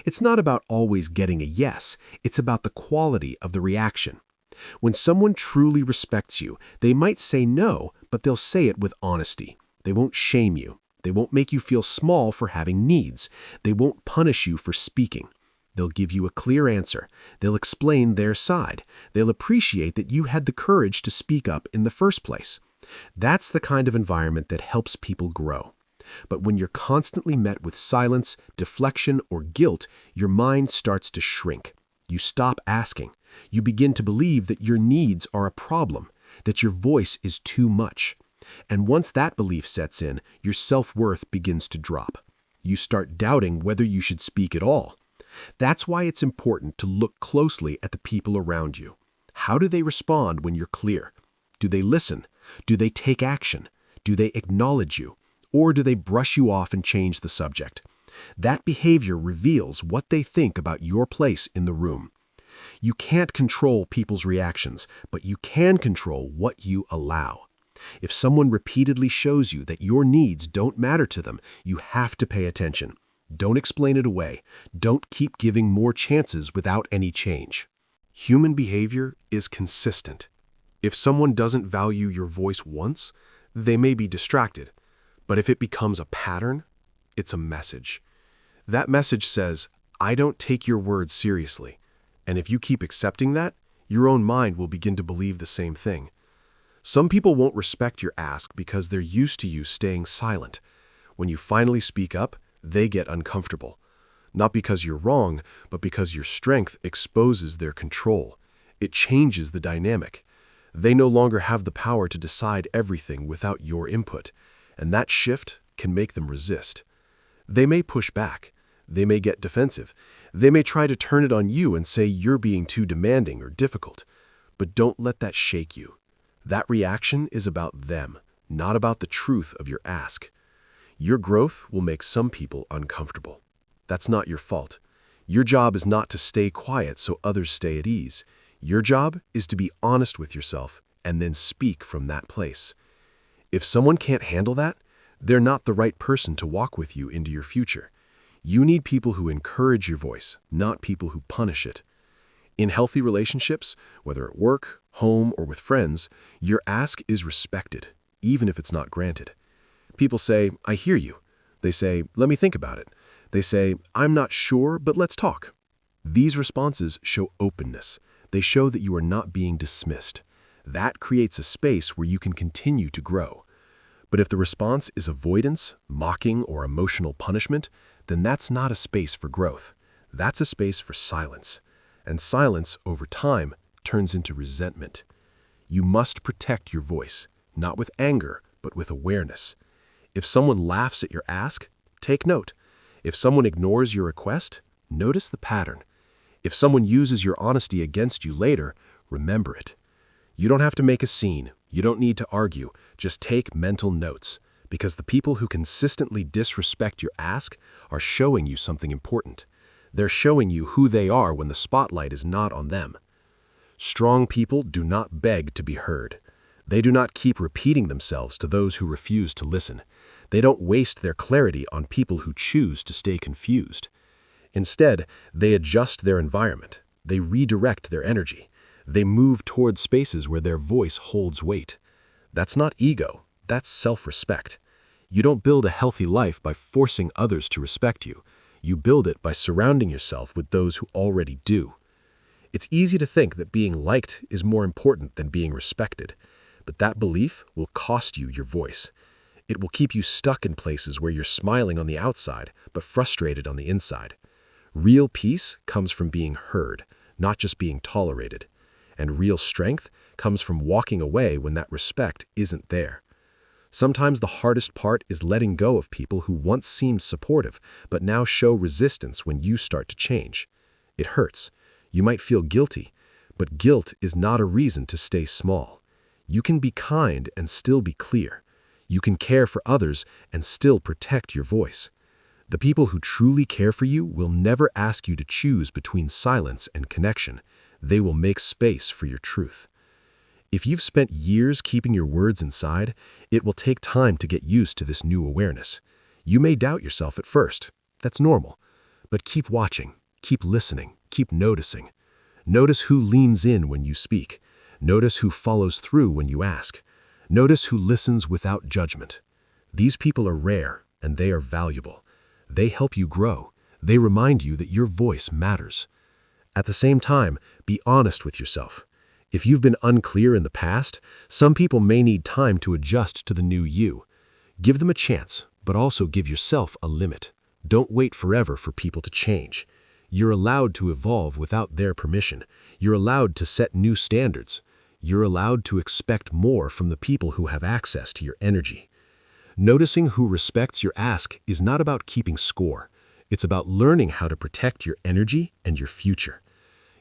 It's not about always getting a yes, it's about the quality of the reaction. When someone truly respects you, they might say no, but they'll say it with honesty. They won't shame you. They won't make you feel small for having needs. They won't punish you for speaking. They'll give you a clear answer. They'll explain their side. They'll appreciate that you had the courage to speak up in the first place. That's the kind of environment that helps people grow. But when you're constantly met with silence, deflection, or guilt, your mind starts to shrink. You stop asking. You begin to believe that your needs are a problem, that your voice is too much. And once that belief sets in, your self-worth begins to drop. You start doubting whether you should speak at all. That's why it's important to look closely at the people around you. How do they respond when you're clear? Do they listen? Do they take action? Do they acknowledge you? Or do they brush you off and change the subject? That behavior reveals what they think about your place in the room. You can't control people's reactions, but you can control what you allow. If someone repeatedly shows you that your needs don't matter to them, you have to pay attention. Don't explain it away. Don't keep giving more chances without any change. Human behavior is consistent. If someone doesn't value your voice once, they may be distracted. But if it becomes a pattern, it's a message. That message says, I don't take your words seriously. And if you keep accepting that, your own mind will begin to believe the same thing. Some people won't respect your ask because they're used to you staying silent. When you finally speak up, they get uncomfortable. Not because you're wrong, but because your strength exposes their control. It changes the dynamic. They no longer have the power to decide everything without your input, and that shift can make them resist. They may push back. They may get defensive. They may try to turn it on you and say you're being too demanding or difficult. But don't let that shake you. That reaction is about them, not about the truth of your ask. Your growth will make some people uncomfortable. That's not your fault. Your job is not to stay quiet so others stay at ease. Your job is to be honest with yourself and then speak from that place. If someone can't handle that, they're not the right person to walk with you into your future. You need people who encourage your voice, not people who punish it. In healthy relationships, whether at work, home, or with friends, your ask is respected, even if it's not granted. People say, I hear you. They say, let me think about it. They say, I'm not sure, but let's talk. These responses show openness. They show that you are not being dismissed. That creates a space where you can continue to grow. But if the response is avoidance, mocking, or emotional punishment, then that's not a space for growth. That's a space for silence. And silence, over time, turns into resentment. You must protect your voice, not with anger, but with awareness. If someone laughs at your ask, take note. If someone ignores your request, notice the pattern. If someone uses your honesty against you later, remember it. You don't have to make a scene. You don't need to argue. Just take mental notes, because the people who consistently disrespect your ask are showing you something important. They're showing you who they are when the spotlight is not on them. Strong people do not beg to be heard. They do not keep repeating themselves to those who refuse to listen. They don't waste their clarity on people who choose to stay confused. Instead, they adjust their environment. They redirect their energy. They move toward spaces where their voice holds weight. That's not ego. That's self-respect. You don't build a healthy life by forcing others to respect you. You build it by surrounding yourself with those who already do. It's easy to think that being liked is more important than being respected, but that belief will cost you your voice. It will keep you stuck in places where you're smiling on the outside, but frustrated on the inside. Real peace comes from being heard, not just being tolerated. And real strength comes from walking away when that respect isn't there. Sometimes the hardest part is letting go of people who once seemed supportive, but now show resistance when you start to change. It hurts. You might feel guilty, but guilt is not a reason to stay small. You can be kind and still be clear. You can care for others and still protect your voice. The people who truly care for you will never ask you to choose between silence and connection. They will make space for your truth. If you've spent years keeping your words inside, it will take time to get used to this new awareness. You may doubt yourself at first. That's normal. But keep watching, keep listening, keep noticing. Notice who leans in when you speak. Notice who follows through when you ask. Notice who listens without judgment. These people are rare, and they are valuable. They help you grow. They remind you that your voice matters. At the same time, be honest with yourself. If you've been unclear in the past, some people may need time to adjust to the new you. Give them a chance, but also give yourself a limit. Don't wait forever for people to change. You're allowed to evolve without their permission. You're allowed to set new standards. You're allowed to expect more from the people who have access to your energy. Noticing who respects your ask is not about keeping score. It's about learning how to protect your energy and your future.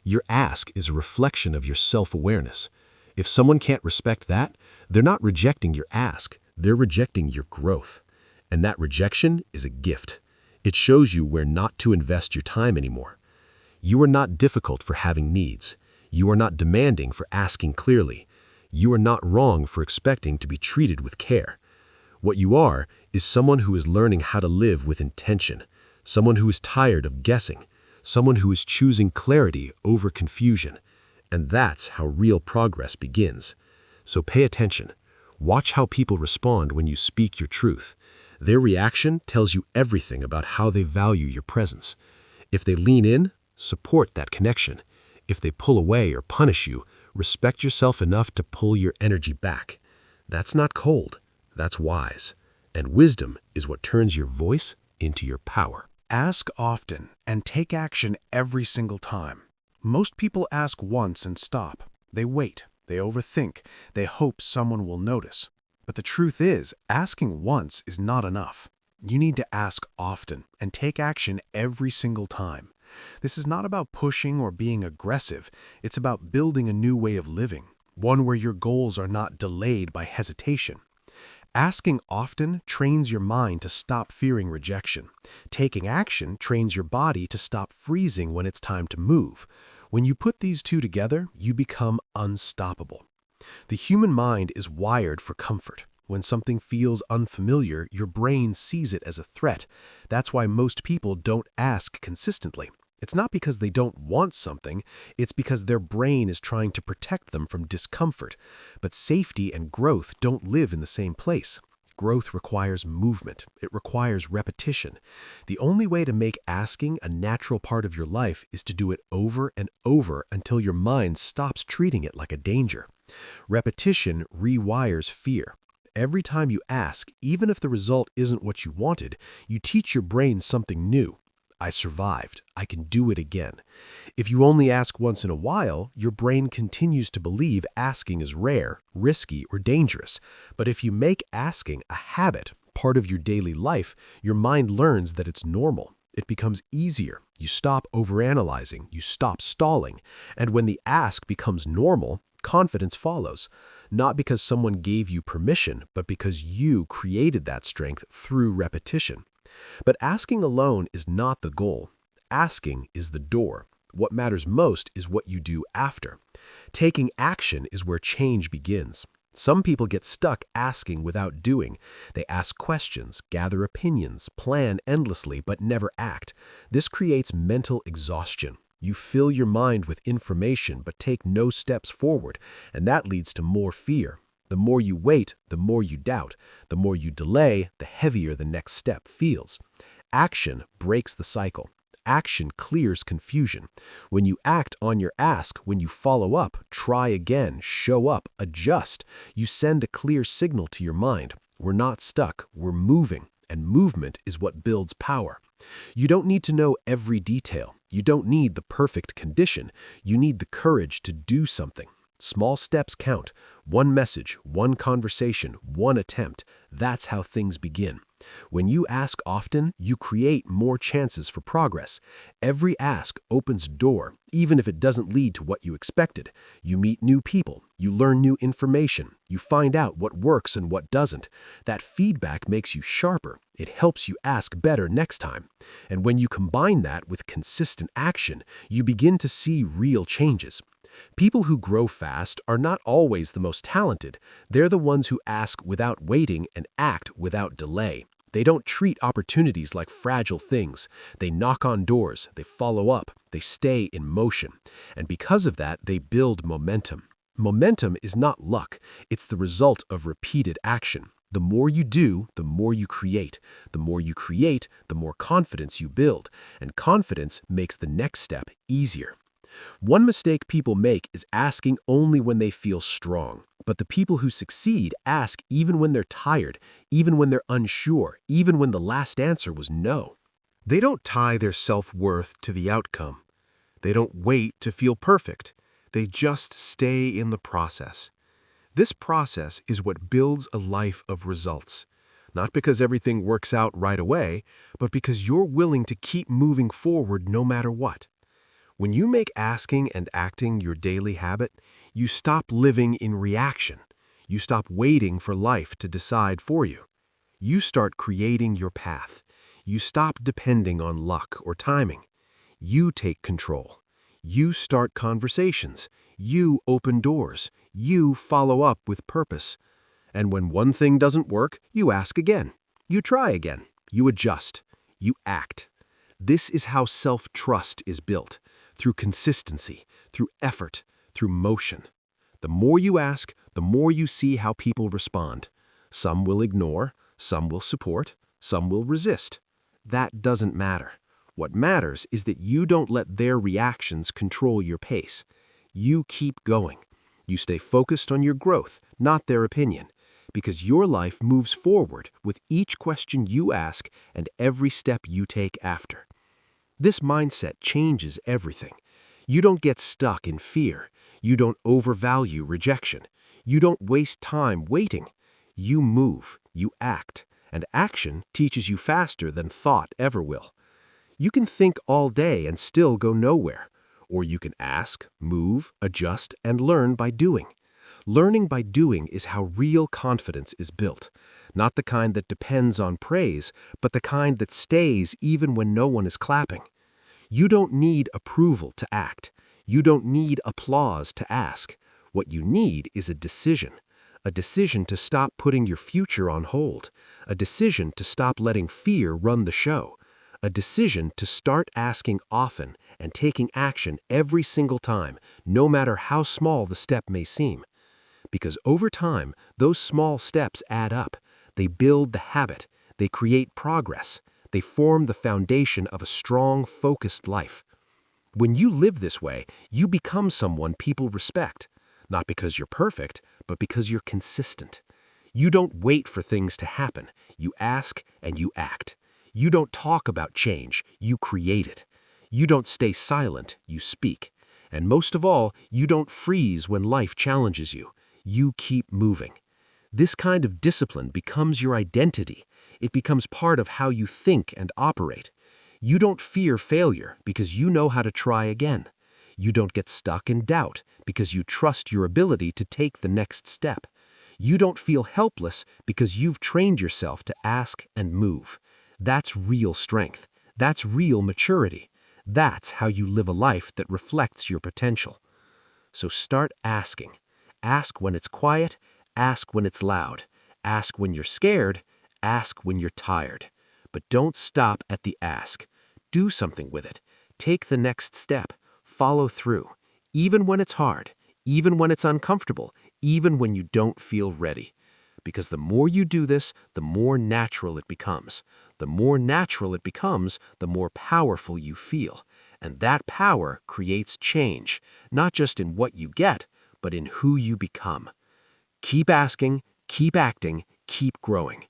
Your ask is a reflection of your self-awareness. If someone can't respect that, they're not rejecting your ask, they're rejecting your growth. And that rejection is a gift. It shows you where not to invest your time anymore. You are not difficult for having needs. You are not demanding for asking clearly. You are not wrong for expecting to be treated with care. What you are is someone who is learning how to live with intention, someone who is tired of guessing, someone who is choosing clarity over confusion. And that's how real progress begins. So pay attention. Watch how people respond when you speak your truth. Their reaction tells you everything about how they value your presence. If they lean in, support that connection. If they pull away or punish you, respect yourself enough to pull your energy back. That's not cold, that's wise. And wisdom is what turns your voice into your power. Ask often and take action every single time. Most people ask once and stop. They wait, they overthink, they hope someone will notice. But the truth is, asking once is not enough. You need to ask often and take action every single time. This is not about pushing or being aggressive. It's about building a new way of living, one where your goals are not delayed by hesitation. Asking often trains your mind to stop fearing rejection. Taking action trains your body to stop freezing when it's time to move. When you put these two together, you become unstoppable. The human mind is wired for comfort. When something feels unfamiliar, your brain sees it as a threat. That's why most people don't ask consistently. It's not because they don't want something, it's because their brain is trying to protect them from discomfort. But safety and growth don't live in the same place. Growth requires movement. It requires repetition. The only way to make asking a natural part of your life is to do it over and over until your mind stops treating it like a danger. Repetition rewires fear. Every time you ask, even if the result isn't what you wanted, you teach your brain something new. I survived. I can do it again. If you only ask once in a while, your brain continues to believe asking is rare, risky, or dangerous. But if you make asking a habit, part of your daily life, your mind learns that it's normal. It becomes easier. You stop overanalyzing. You stop stalling. And when the ask becomes normal, confidence follows. Not because someone gave you permission, but because you created that strength through repetition. But asking alone is not the goal. Asking is the door. What matters most is what you do after. Taking action is where change begins. Some people get stuck asking without doing. They ask questions, gather opinions, plan endlessly, but never act. This creates mental exhaustion. You fill your mind with information but take no steps forward, and that leads to more fear. The more you wait, the more you doubt. The more you delay, the heavier the next step feels. Action breaks the cycle. Action clears confusion. When you act on your ask, when you follow up, try again, show up, adjust, you send a clear signal to your mind. We're not stuck, we're moving, and movement is what builds power. You don't need to know every detail. You don't need the perfect condition. You need the courage to do something. Small steps count. One message, one conversation, one attempt. That's how things begin. When you ask often, you create more chances for progress. Every ask opens a door, even if it doesn't lead to what you expected. You meet new people. You learn new information. You find out what works and what doesn't. That feedback makes you sharper. It helps you ask better next time. And when you combine that with consistent action, you begin to see real changes. People who grow fast are not always the most talented. They're the ones who ask without waiting and act without delay. They don't treat opportunities like fragile things. They knock on doors, they follow up, they stay in motion. And because of that, they build momentum. Momentum is not luck, it's the result of repeated action. The more you do, the more you create. The more you create, the more confidence you build. And confidence makes the next step easier. One mistake people make is asking only when they feel strong. But the people who succeed ask even when they're tired, even when they're unsure, even when the last answer was no. They don't tie their self-worth to the outcome. They don't wait to feel perfect. They just stay in the process. This process is what builds a life of results. Not because everything works out right away, but because you're willing to keep moving forward no matter what. When you make asking and acting your daily habit, you stop living in reaction. You stop waiting for life to decide for you. You start creating your path. You stop depending on luck or timing. You take control. You start conversations. You open doors. You follow up with purpose. And when one thing doesn't work, you ask again. You try again. You adjust. You act. This is how self-trust is built. Through consistency, through effort, through motion. The more you ask, the more you see how people respond. Some will ignore, some will support, some will resist. That doesn't matter. What matters is that you don't let their reactions control your pace. You keep going. You stay focused on your growth, not their opinion, because your life moves forward with each question you ask and every step you take after. This mindset changes everything. You don't get stuck in fear. You don't overvalue rejection. You don't waste time waiting. You move, you act, and action teaches you faster than thought ever will. You can think all day and still go nowhere, or you can ask, move, adjust, and learn by doing. Learning by doing is how real confidence is built, not the kind that depends on praise, but the kind that stays even when no one is clapping. You don't need approval to act. You don't need applause to ask. What you need is a decision to stop putting your future on hold, a decision to stop letting fear run the show, a decision to start asking often and taking action every single time, no matter how small the step may seem. Because over time, those small steps add up. They build the habit. They create progress. They form the foundation of a strong, focused life. When you live this way, you become someone people respect, not because you're perfect, but because you're consistent. You don't wait for things to happen. You ask and you act. You don't talk about change. You create it. You don't stay silent. You speak. And most of all, you don't freeze when life challenges you. You keep moving. This kind of discipline becomes your identity. It becomes part of how you think and operate. You don't fear failure because you know how to try again. You don't get stuck in doubt because you trust your ability to take the next step. You don't feel helpless because you've trained yourself to ask and move. That's real strength. That's real maturity. That's how you live a life that reflects your potential. So start asking. Ask when it's quiet. Ask when it's loud. Ask when you're scared. Ask when you're tired. But don't stop at the ask. Do something with it. Take the next step. Follow through. Even when it's hard. Even when it's uncomfortable. Even when you don't feel ready. Because the more you do this, the more natural it becomes. The more natural it becomes, the more powerful you feel. And that power creates change, not just in what you get, but in who you become. Keep asking, keep acting, keep growing.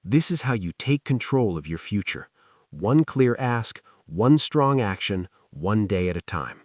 This is how you take control of your future. One clear ask, one strong action, one day at a time.